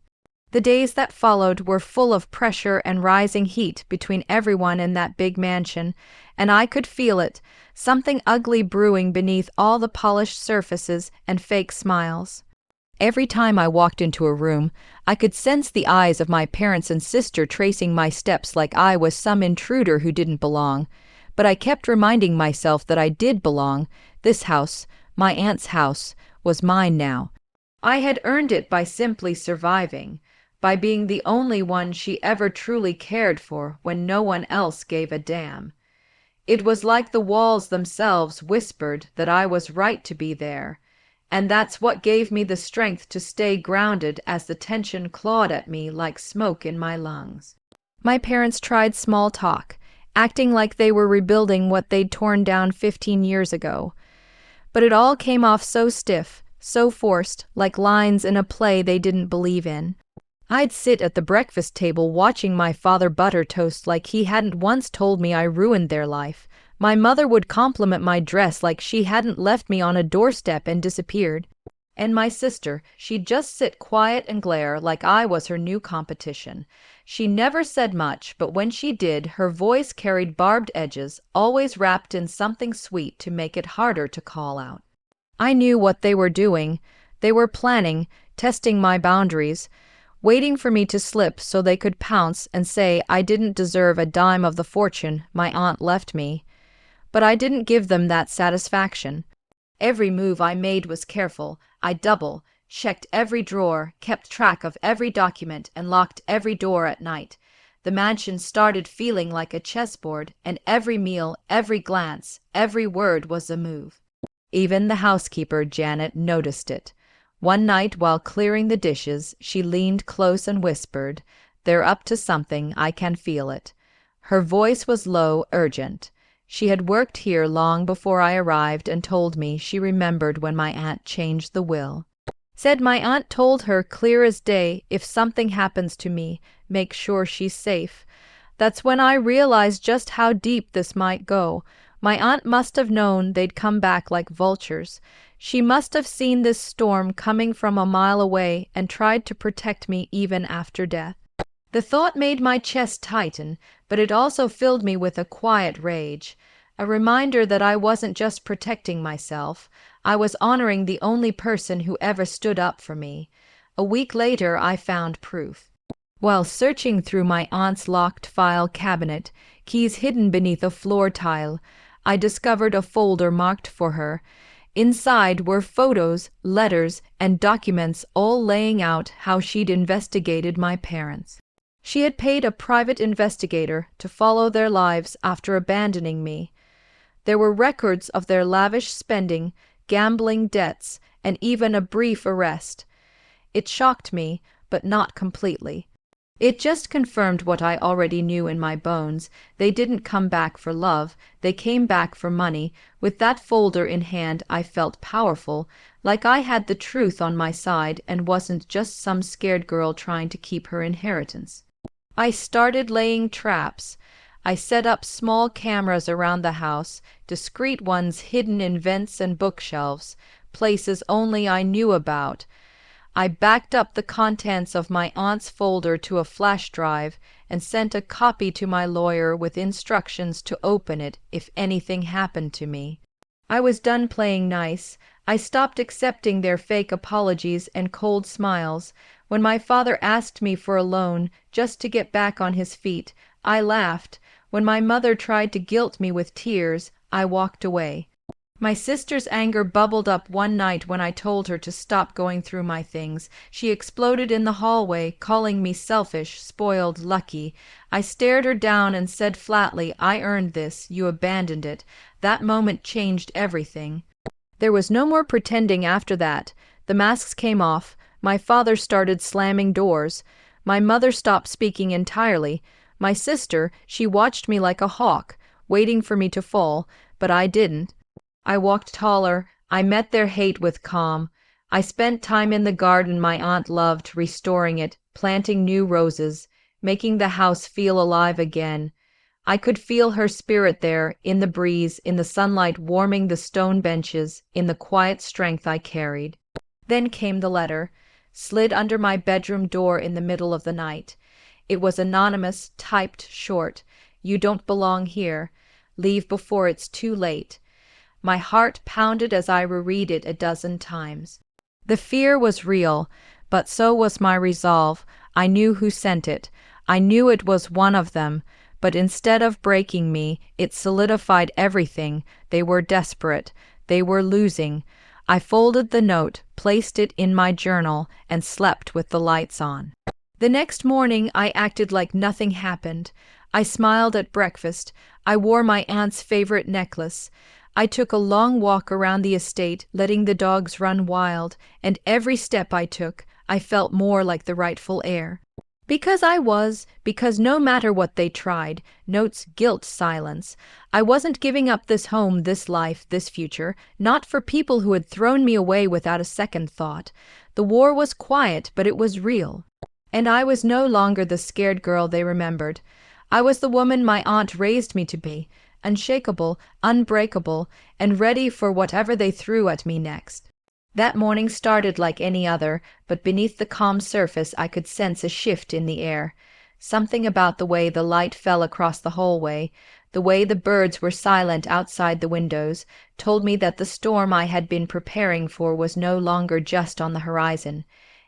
The days that followed were full of pressure and rising heat between everyone in that big mansion, and I could feel it, something ugly brewing beneath all the polished surfaces and fake smiles. Every time I walked into a room, I could sense the eyes of my parents and sister tracing my steps like I was some intruder who didn't belong. But I kept reminding myself that I did belong. This house, my aunt's house, was mine now. I had earned it by simply surviving, by being the only one she ever truly cared for when no one else gave a damn. It was like the walls themselves whispered that I was right to be there, and that's what gave me the strength to stay grounded as the tension clawed at me like smoke in my lungs. My parents tried small talk, acting like they were rebuilding what they'd torn down 15 years ago. But it all came off so stiff, so forced, like lines in a play they didn't believe in. I'd sit at the breakfast table watching my father butter toast like he hadn't once told me I ruined their life. My mother would compliment my dress like she hadn't left me on a doorstep and disappeared. And my sister, she'd just sit quiet and glare like I was her new competition. She never said much, but when she did, her voice carried barbed edges, always wrapped in something sweet to make it harder to call out. I knew what they were doing. They were planning, testing my boundaries, waiting for me to slip so they could pounce and say I didn't deserve a dime of the fortune my aunt left me. But I didn't give them that satisfaction. Every move I made was careful. I checked every drawer, kept track of every document, and locked every door at night. The mansion started feeling like a chessboard, and every meal, every glance, every word was a move. Even the housekeeper, Janet, noticed it. One night, while clearing the dishes, she leaned close and whispered, "They're up to something, I can feel it." Her voice was low, urgent. She had worked here long before I arrived and told me she remembered when my aunt changed the will. Said my aunt told her clear as day, if something happens to me, make sure she's safe. That's when I realized just how deep this might go. My aunt must have known they'd come back like vultures. She must have seen this storm coming from a mile away and tried to protect me even after death. The thought made my chest tighten, but it also filled me with a quiet rage, a reminder that I wasn't just protecting myself. I was honoring the only person who ever stood up for me. A week later, I found proof. While searching through my aunt's locked file cabinet, keys hidden beneath a floor tile, I discovered a folder marked for her. Inside were photos, letters, and documents all laying out how she'd investigated my parents. She had paid a private investigator to follow their lives after abandoning me. There were records of their lavish spending, gambling debts, and even a brief arrest. It shocked me, but not completely. It just confirmed what I already knew in my bones. They didn't come back for love, they came back for money. With that folder in hand, I felt powerful, like I had the truth on my side and wasn't just some scared girl trying to keep her inheritance. I started laying traps. I set up small cameras around the house, discreet ones hidden in vents and bookshelves, places only I knew about. I backed up the contents of my aunt's folder to a flash drive and sent a copy to my lawyer with instructions to open it if anything happened to me. I was done playing nice. I stopped accepting their fake apologies and cold smiles. When my father asked me for a loan just to get back on his feet, I laughed. When my mother tried to guilt me with tears, I walked away. My sister's anger bubbled up one night when I told her to stop going through my things. She exploded in the hallway, calling me selfish, spoiled, lucky. I stared her down and said flatly, "I earned this, you abandoned it." That moment changed everything. There was no more pretending after that. The masks came off. My father started slamming doors. My mother stopped speaking entirely. My sister, she watched me like a hawk, waiting for me to fall, but I didn't. I walked taller. I met their hate with calm. I spent time in the garden my aunt loved, restoring it, planting new roses, making the house feel alive again. I could feel her spirit there, in the breeze, in the sunlight warming the stone benches, in the quiet strength I carried. Then came the letter, slid under my bedroom door in the middle of the night. It was anonymous, typed short. "You don't belong here. Leave before it's too late." My heart pounded as I reread it a dozen times. The fear was real, but so was my resolve. I knew who sent it. I knew it was one of them, but instead of breaking me, it solidified everything. They were desperate. They were losing. I folded the note, placed it in my journal, and slept with the lights on. The next morning I acted like nothing happened. I smiled at breakfast. I wore my aunt's favorite necklace. I took a long walk around the estate, letting the dogs run wild, and every step I took, I felt more like the rightful heir. Because no matter what they tried, notes guilt silence. I wasn't giving up this home, this life, this future, not for people who had thrown me away without a second thought. The war was quiet, but it was real. And I was no longer the scared girl they remembered. I was the woman my aunt raised me to be. Unshakable, unbreakable, and ready for whatever they threw at me next. That morning started like any other, but beneath the calm surface I could sense a shift in the air. Something about the way the light fell across the hallway, the way the birds were silent outside the windows, told me that the storm I had been preparing for was no longer just on the horizon.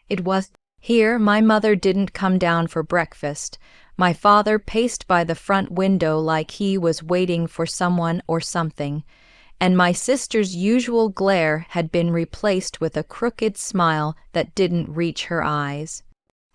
It was here. My mother didn't come down for breakfast. My father paced by the front window like he was waiting for someone or something, and my sister's usual glare had been replaced with a crooked smile that didn't reach her eyes.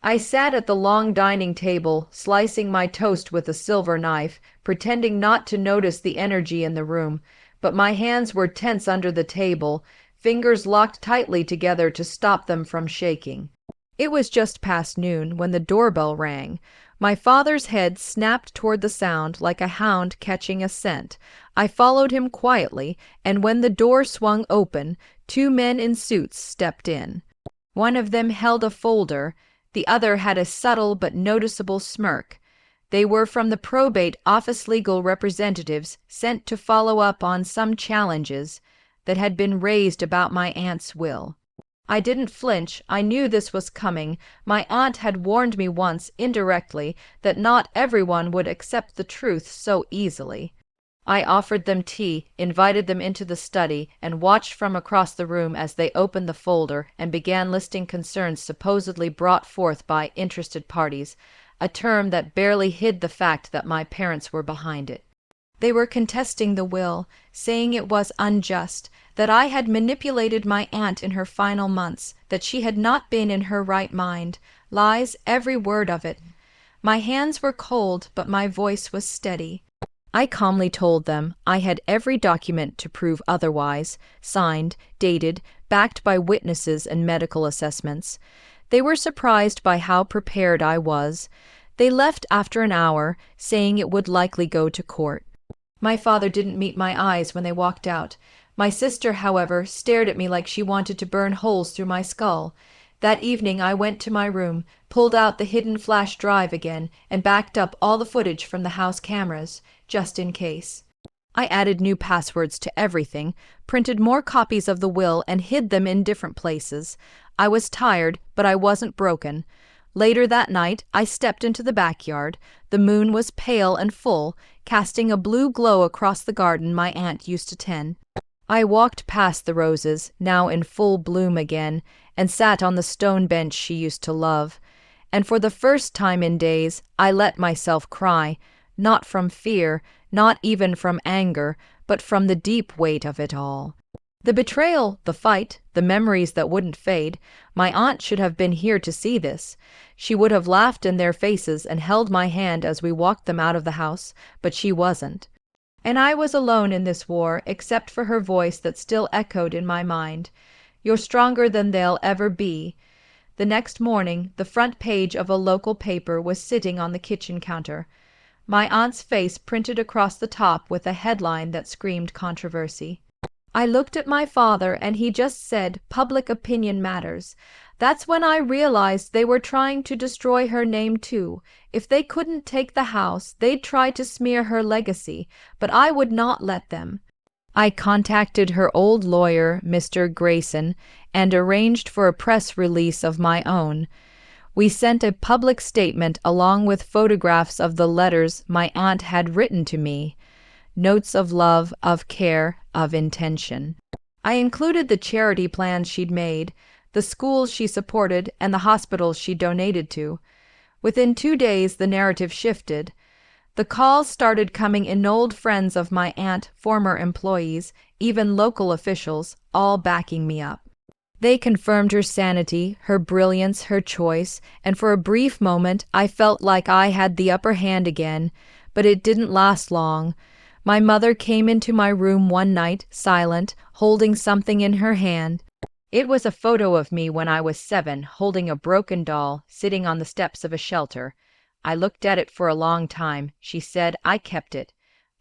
I sat at the long dining table, slicing my toast with a silver knife, pretending not to notice the energy in the room, but my hands were tense under the table, fingers locked tightly together to stop them from shaking. It was just past noon when the doorbell rang. My father's head snapped toward the sound like a hound catching a scent. I followed him quietly, and when the door swung open, 2 men in suits stepped in. One of them held a folder, the other had a subtle but noticeable smirk. They were from the probate office legal representatives sent to follow up on some challenges that had been raised about my aunt's will. I didn't flinch. I knew this was coming. My aunt had warned me once, indirectly, that not everyone would accept the truth so easily. I offered them tea, invited them into the study, and watched from across the room as they opened the folder and began listing concerns supposedly brought forth by interested parties, a term that barely hid the fact that my parents were behind it. They were contesting the will, saying it was unjust, that I had manipulated my aunt in her final months, that she had not been in her right mind. Lies, every word of it. My hands were cold, but my voice was steady. I calmly told them I had every document to prove otherwise, signed, dated, backed by witnesses and medical assessments. They were surprised by how prepared I was. They left after an hour, saying it would likely go to court. My father didn't meet my eyes when they walked out. My sister, however, stared at me like she wanted to burn holes through my skull. That evening I went to my room, pulled out the hidden flash drive again, and backed up all the footage from the house cameras, just in case. I added new passwords to everything, printed more copies of the will, and hid them in different places. I was tired, but I wasn't broken. Later that night, I stepped into the backyard. The moon was pale and full, casting a blue glow across the garden my aunt used to tend. I walked past the roses, now in full bloom again, and sat on the stone bench she used to love. And for the first time in days, I let myself cry, not from fear, not even from anger, but from the deep weight of it all. The betrayal, the fight, the memories that wouldn't fade. My aunt should have been here to see this. She would have laughed in their faces and held my hand as we walked them out of the house, but she wasn't. And I was alone in this war, except for her voice that still echoed in my mind. "You're stronger than they'll ever be." The next morning, the front page of a local paper was sitting on the kitchen counter. My aunt's face printed across the top with a headline that screamed controversy. I looked at my father and he just said, "Public opinion matters." That's when I realized they were trying to destroy her name too. If they couldn't take the house, they'd try to smear her legacy, but I would not let them. I contacted her old lawyer, Mr. Grayson, and arranged for a press release of my own. We sent a public statement along with photographs of the letters my aunt had written to me. Notes of love, of care, of intention. I included the charity plans she'd made, the schools she supported, and the hospitals she donated to. Within 2 days, the narrative shifted. The calls started coming in, old friends of my aunt, former employees, even local officials, all backing me up. They confirmed her sanity, her brilliance, her choice, and for a brief moment I felt like I had the upper hand again, but it didn't last long. My mother came into my room one night, silent, holding something in her hand. It was a photo of me when I was 7, holding a broken doll, sitting on the steps of a shelter. I looked at it for a long time. She said I kept it.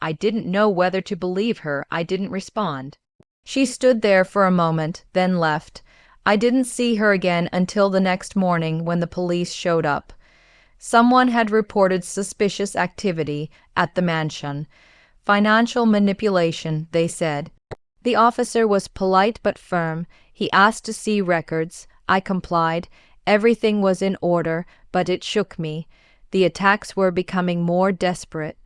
I didn't know whether to believe her. I didn't respond. She stood there for a moment, then left. I didn't see her again until the next morning when the police showed up. Someone had reported suspicious activity at the mansion. Financial manipulation, they said. The officer was polite but firm. He asked to see records. I complied. Everything was in order, but it shook me. The attacks were becoming more desperate.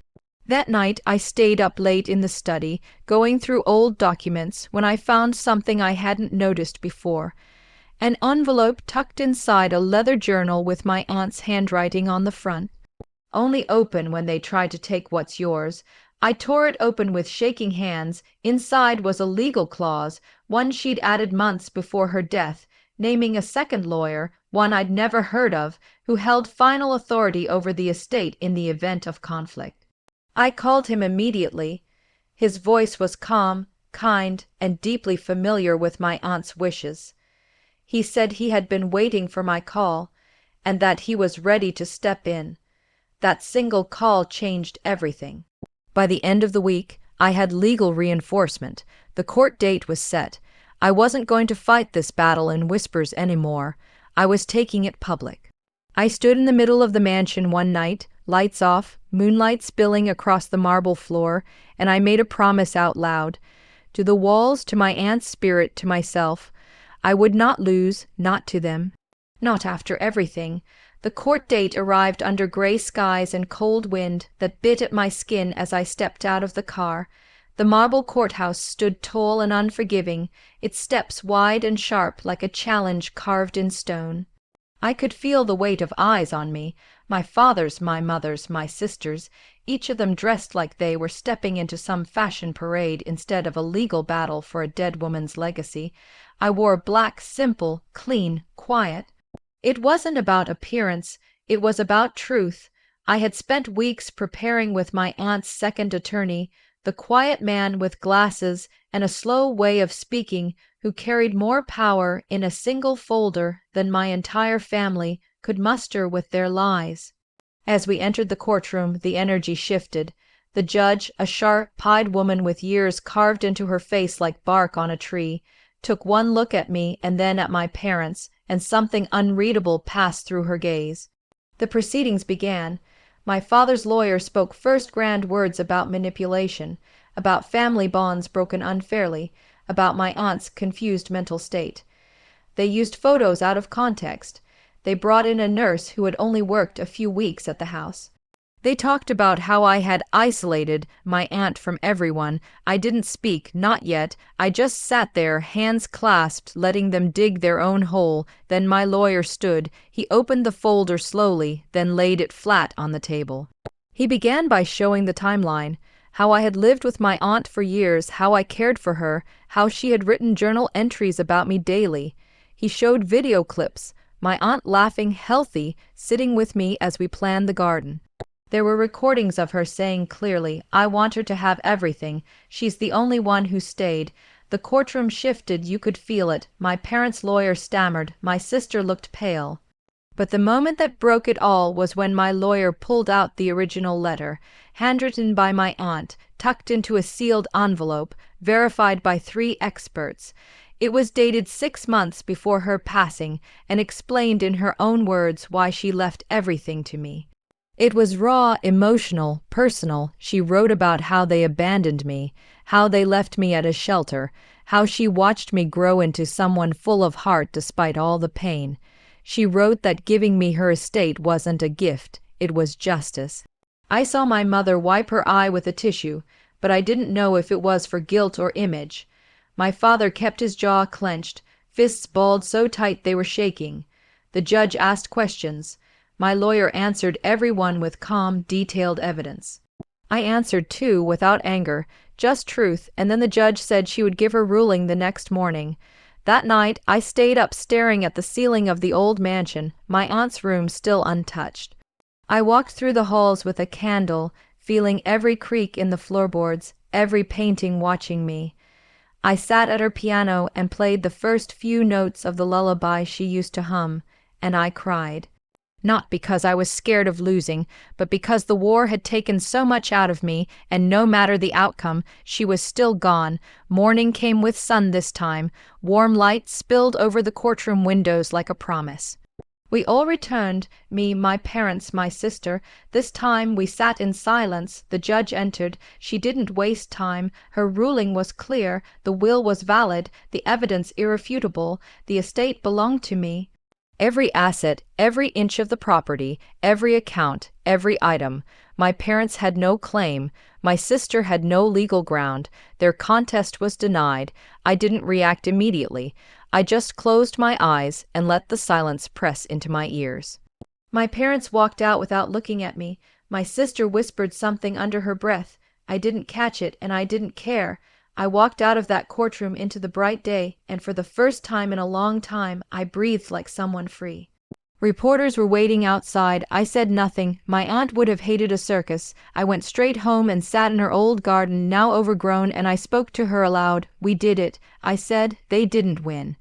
That night I stayed up late in the study, going through old documents, when I found something I hadn't noticed before. An envelope tucked inside a leather journal with my aunt's handwriting on the front. "Only open when they try to take what's yours." I tore it open with shaking hands. Inside was a legal clause, one she'd added months before her death, naming a second lawyer, one I'd never heard of, who held final authority over the estate in the event of conflict. I called him immediately. His voice was calm, kind, and deeply familiar with my aunt's wishes. He said he had been waiting for my call, and that he was ready to step in. That single call changed everything. By the end of the week, I had legal reinforcement. The court date was set. I wasn't going to fight this battle in whispers anymore. I was taking it public. I stood in the middle of the mansion one night, lights off, moonlight spilling across the marble floor, and I made a promise out loud. To the walls, to my aunt's spirit, to myself. I would not lose, not to them. Not after everything. The court date arrived under gray skies and cold wind that bit at my skin as I stepped out of the car. The marble courthouse stood tall and unforgiving, its steps wide and sharp like a challenge carved in stone. I could feel the weight of eyes on me, my father's, my mother's, my sister's, each of them dressed like they were stepping into some fashion parade instead of a legal battle for a dead woman's legacy. I wore black, simple, clean, quiet. It wasn't about appearance, it was about truth. I had spent weeks preparing with my aunt's second attorney, the quiet man with glasses and a slow way of speaking, who carried more power in a single folder than my entire family could muster with their lies. As we entered the courtroom, the energy shifted. The judge, a sharp-eyed woman with years carved into her face like bark on a tree, took one look at me and then at my parents, and something unreadable passed through her gaze. The proceedings began. My father's lawyer spoke first grand words about manipulation, about family bonds broken unfairly, about my aunt's confused mental state. They used photos out of context. They brought in a nurse who had only worked a few weeks at the house. They talked about how I had isolated my aunt from everyone. I didn't speak, not yet. I just sat there, hands clasped, letting them dig their own hole. Then my lawyer stood. He opened the folder slowly, then laid it flat on the table. He began by showing the timeline, how I had lived with my aunt for years, how I cared for her, how she had written journal entries about me daily. He showed video clips, my aunt laughing, healthy, sitting with me as we planned the garden. There were recordings of her saying clearly, "I want her to have everything. She's the only one who stayed." The courtroom shifted, you could feel it. My parents' lawyer stammered. My sister looked pale. But the moment that broke it all was when my lawyer pulled out the original letter, handwritten by my aunt, tucked into a sealed envelope, verified by 3 experts. It was dated 6 months before her passing, and explained in her own words why she left everything to me. It was raw, emotional, personal. She wrote about how they abandoned me, how they left me at a shelter, how she watched me grow into someone full of heart despite all the pain. She wrote that giving me her estate wasn't a gift, it was justice. I saw my mother wipe her eye with a tissue, but I didn't know if it was for guilt or image. My father kept his jaw clenched, fists balled so tight they were shaking. The judge asked questions. My lawyer answered every one with calm, detailed evidence. I answered too, without anger, just truth, and then the judge said she would give her ruling the next morning. That night, I stayed up staring at the ceiling of the old mansion, my aunt's room still untouched. I walked through the halls with a candle, feeling every creak in the floorboards, every painting watching me. I sat at her piano and played the first few notes of the lullaby she used to hum, and I cried. Not because I was scared of losing, but because the war had taken so much out of me, and no matter the outcome, she was still gone. Morning came with sun this time. Warm light spilled over the courtroom windows like a promise. We all returned, me, my parents, my sister. This time we sat in silence. The judge entered. She didn't waste time. Her ruling was clear. The will was valid, the evidence irrefutable. The estate belonged to me. Every asset, every inch of the property, every account, every item. My parents had no claim. My sister had no legal ground. Their contest was denied. I didn't react immediately. I just closed my eyes and let the silence press into my ears. My parents walked out without looking at me. My sister whispered something under her breath. I didn't catch it, and I didn't care. I walked out of that courtroom into the bright day, and for the first time in a long time, I breathed like someone free. Reporters were waiting outside. I said nothing. My aunt would have hated a circus. I went straight home and sat in her old garden, now overgrown, and I spoke to her aloud. We did it. I said, they didn't win.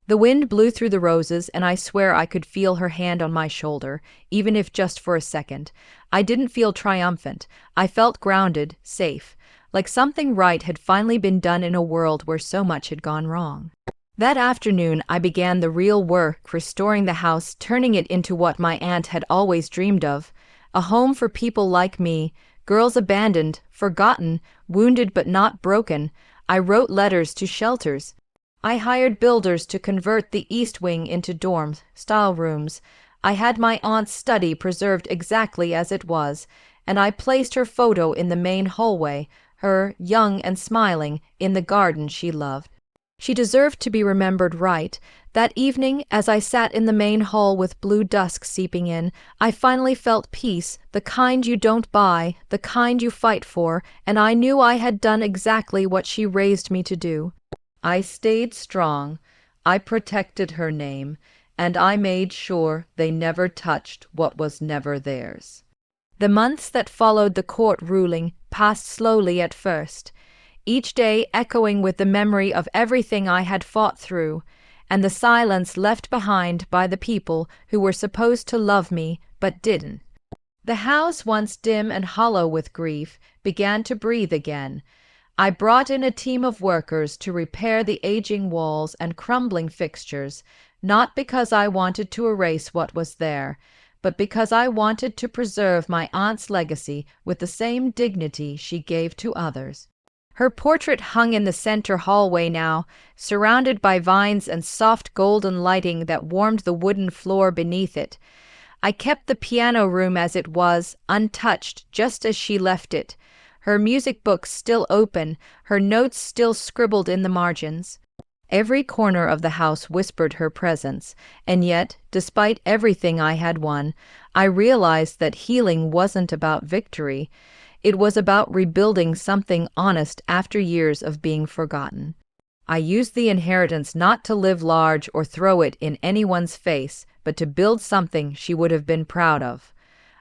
The wind blew through the roses, and I swear I could feel her hand on my shoulder, even if just for a second. I didn't feel triumphant. I felt grounded, safe. Like something right had finally been done in a world where so much had gone wrong. That afternoon, I began the real work, restoring the house, turning it into what my aunt had always dreamed of, a home for people like me, girls abandoned, forgotten, wounded but not broken. I wrote letters to shelters. I hired builders to convert the East Wing into dorms, style rooms. I had my aunt's study preserved exactly as it was, and I placed her photo in the main hallway, her, young and smiling, in the garden she loved. She deserved to be remembered right. That evening, as I sat in the main hall with blue dusk seeping in, I finally felt peace, the kind you don't buy, the kind you fight for, and I knew I had done exactly what she raised me to do. I stayed strong, I protected her name, and I made sure they never touched what was never theirs. The months that followed the court ruling passed slowly at first. each day echoing with the memory of everything I had fought through, and the silence left behind by the people who were supposed to love me but didn't. The house, once dim and hollow with grief, began to breathe again. I brought in a team of workers to repair the aging walls and crumbling fixtures, not because I wanted to erase what was there, but because I wanted to preserve my aunt's legacy with the same dignity she gave to others. Her portrait hung in the center hallway now, surrounded by vines and soft golden lighting that warmed the wooden floor beneath it. I kept the piano room as it was, untouched, just as she left it, her music books still open, her notes still scribbled in the margins. Every corner of the house whispered her presence, and yet, despite everything I had won, I realized that healing wasn't about victory. It was about rebuilding something honest after years of being forgotten. I used the inheritance not to live large or throw it in anyone's face, but to build something she would have been proud of.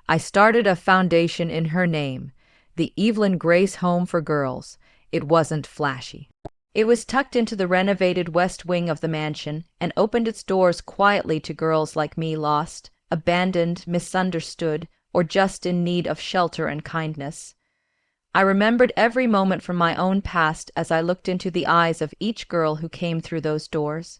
I started a foundation in her name, the Evelyn Grace Home for Girls. It wasn't flashy. It was tucked into the renovated west wing of the mansion and opened its doors quietly to girls like me lost, abandoned, misunderstood, or just in need of shelter and kindness. I remembered every moment from my own past as I looked into the eyes of each girl who came through those doors.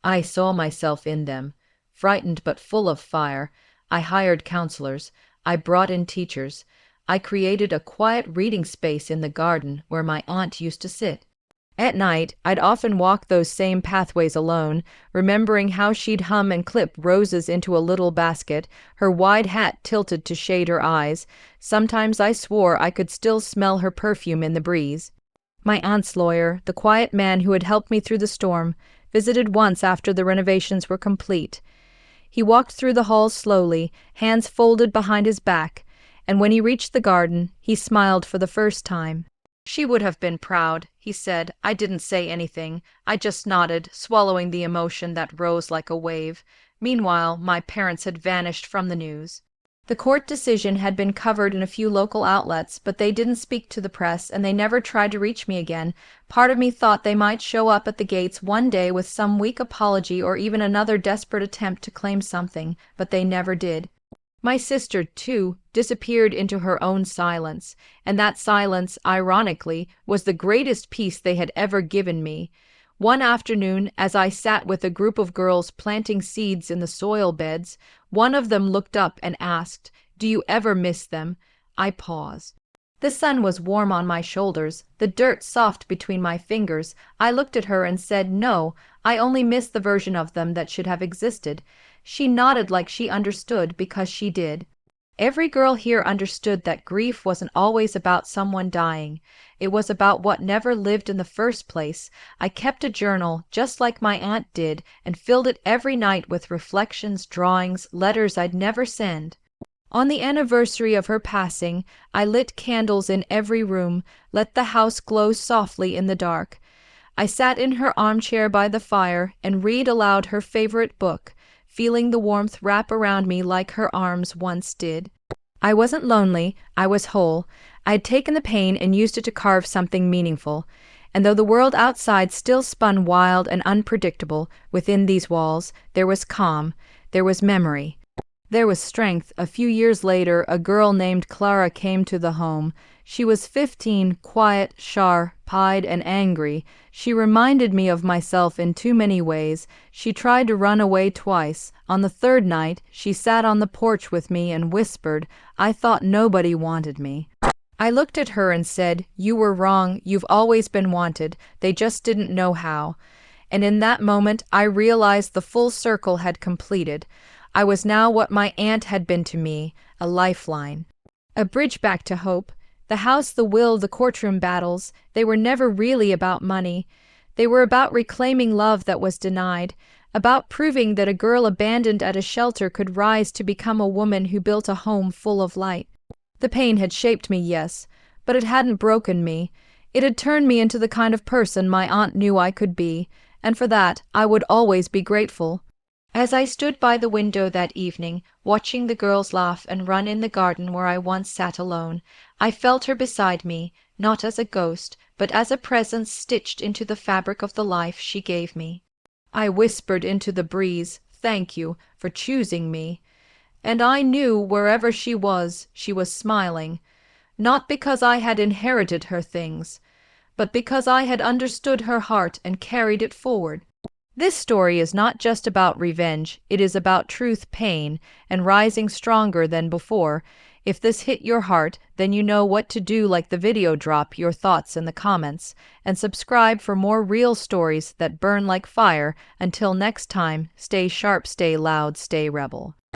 I saw myself in them, frightened but full of fire. I hired counselors. I brought in teachers. I created a quiet reading space in the garden where my aunt used to sit. At night, I'd often walk those same pathways alone, remembering how she'd hum and clip roses into a little basket, her wide hat tilted to shade her eyes. Sometimes I swore I could still smell her perfume in the breeze. My aunt's lawyer, the quiet man who had helped me through the storm, visited once after the renovations were complete. He walked through the halls slowly, hands folded behind his back, and when he reached the garden, he smiled for the first time. "She would have been proud," he said. I didn't say anything. I just nodded, swallowing the emotion that rose like a wave. Meanwhile, my parents had vanished from the news. The court decision had been covered in a few local outlets, but they didn't speak to the press, and they never tried to reach me again. Part of me thought they might show up at the gates one day with some weak apology or even another desperate attempt to claim something, but they never did. My sister, too, disappeared into her own silence, and that silence, ironically, was the greatest peace they had ever given me. One afternoon, as I sat with a group of girls planting seeds in the soil beds, one of them looked up and asked, "Do you ever miss them?" I paused. The sun was warm on my shoulders, the dirt soft between my fingers. I looked at her and said, "No, I only miss the version of them that should have existed." She nodded like she understood, because she did. Every girl here understood that grief wasn't always about someone dying. It was about what never lived in the first place. I kept a journal, just like my aunt did, and filled it every night with reflections, drawings, letters I'd never send. On the anniversary of her passing, I lit candles in every room, let the house glow softly in the dark. I sat in her armchair by the fire and read aloud her favorite book, feeling the warmth wrap around me like her arms once did. I wasn't lonely, I was whole. I had taken the pain and used it to carve something meaningful. And though the world outside still spun wild and unpredictable, within these walls, there was calm, there was memory. There was strength. A few years later, a girl named Clara came to the home. She was 15, quiet, sharp-eyed, and angry. She reminded me of myself in too many ways. She tried to run away twice. On the third night, she sat on the porch with me and whispered, "I thought nobody wanted me." I looked at her and said, "You were wrong. You've always been wanted. They just didn't know how." And in that moment, I realized the full circle had completed. I was now what my aunt had been to me, a lifeline, a bridge back to hope. The house, the will, the courtroom battles, they were never really about money. They were about reclaiming love that was denied, about proving that a girl abandoned at a shelter could rise to become a woman who built a home full of light. The pain had shaped me, yes, but it hadn't broken me. It had turned me into the kind of person my aunt knew I could be, and for that I would always be grateful. As I stood by the window that evening, watching the girls laugh and run in the garden where I once sat alone, I felt her beside me, not as a ghost, but as a presence stitched into the fabric of the life she gave me. I whispered into the breeze, "Thank you for choosing me," and I knew wherever she was smiling, not because I had inherited her things, but because I had understood her heart and carried it forward. This story is not just about revenge, it is about truth, pain, and rising stronger than before. If this hit your heart, then you know what to do. Like the video, drop your thoughts in the comments, and subscribe for more real stories that burn like fire. Until next time, stay sharp, stay loud, stay rebel.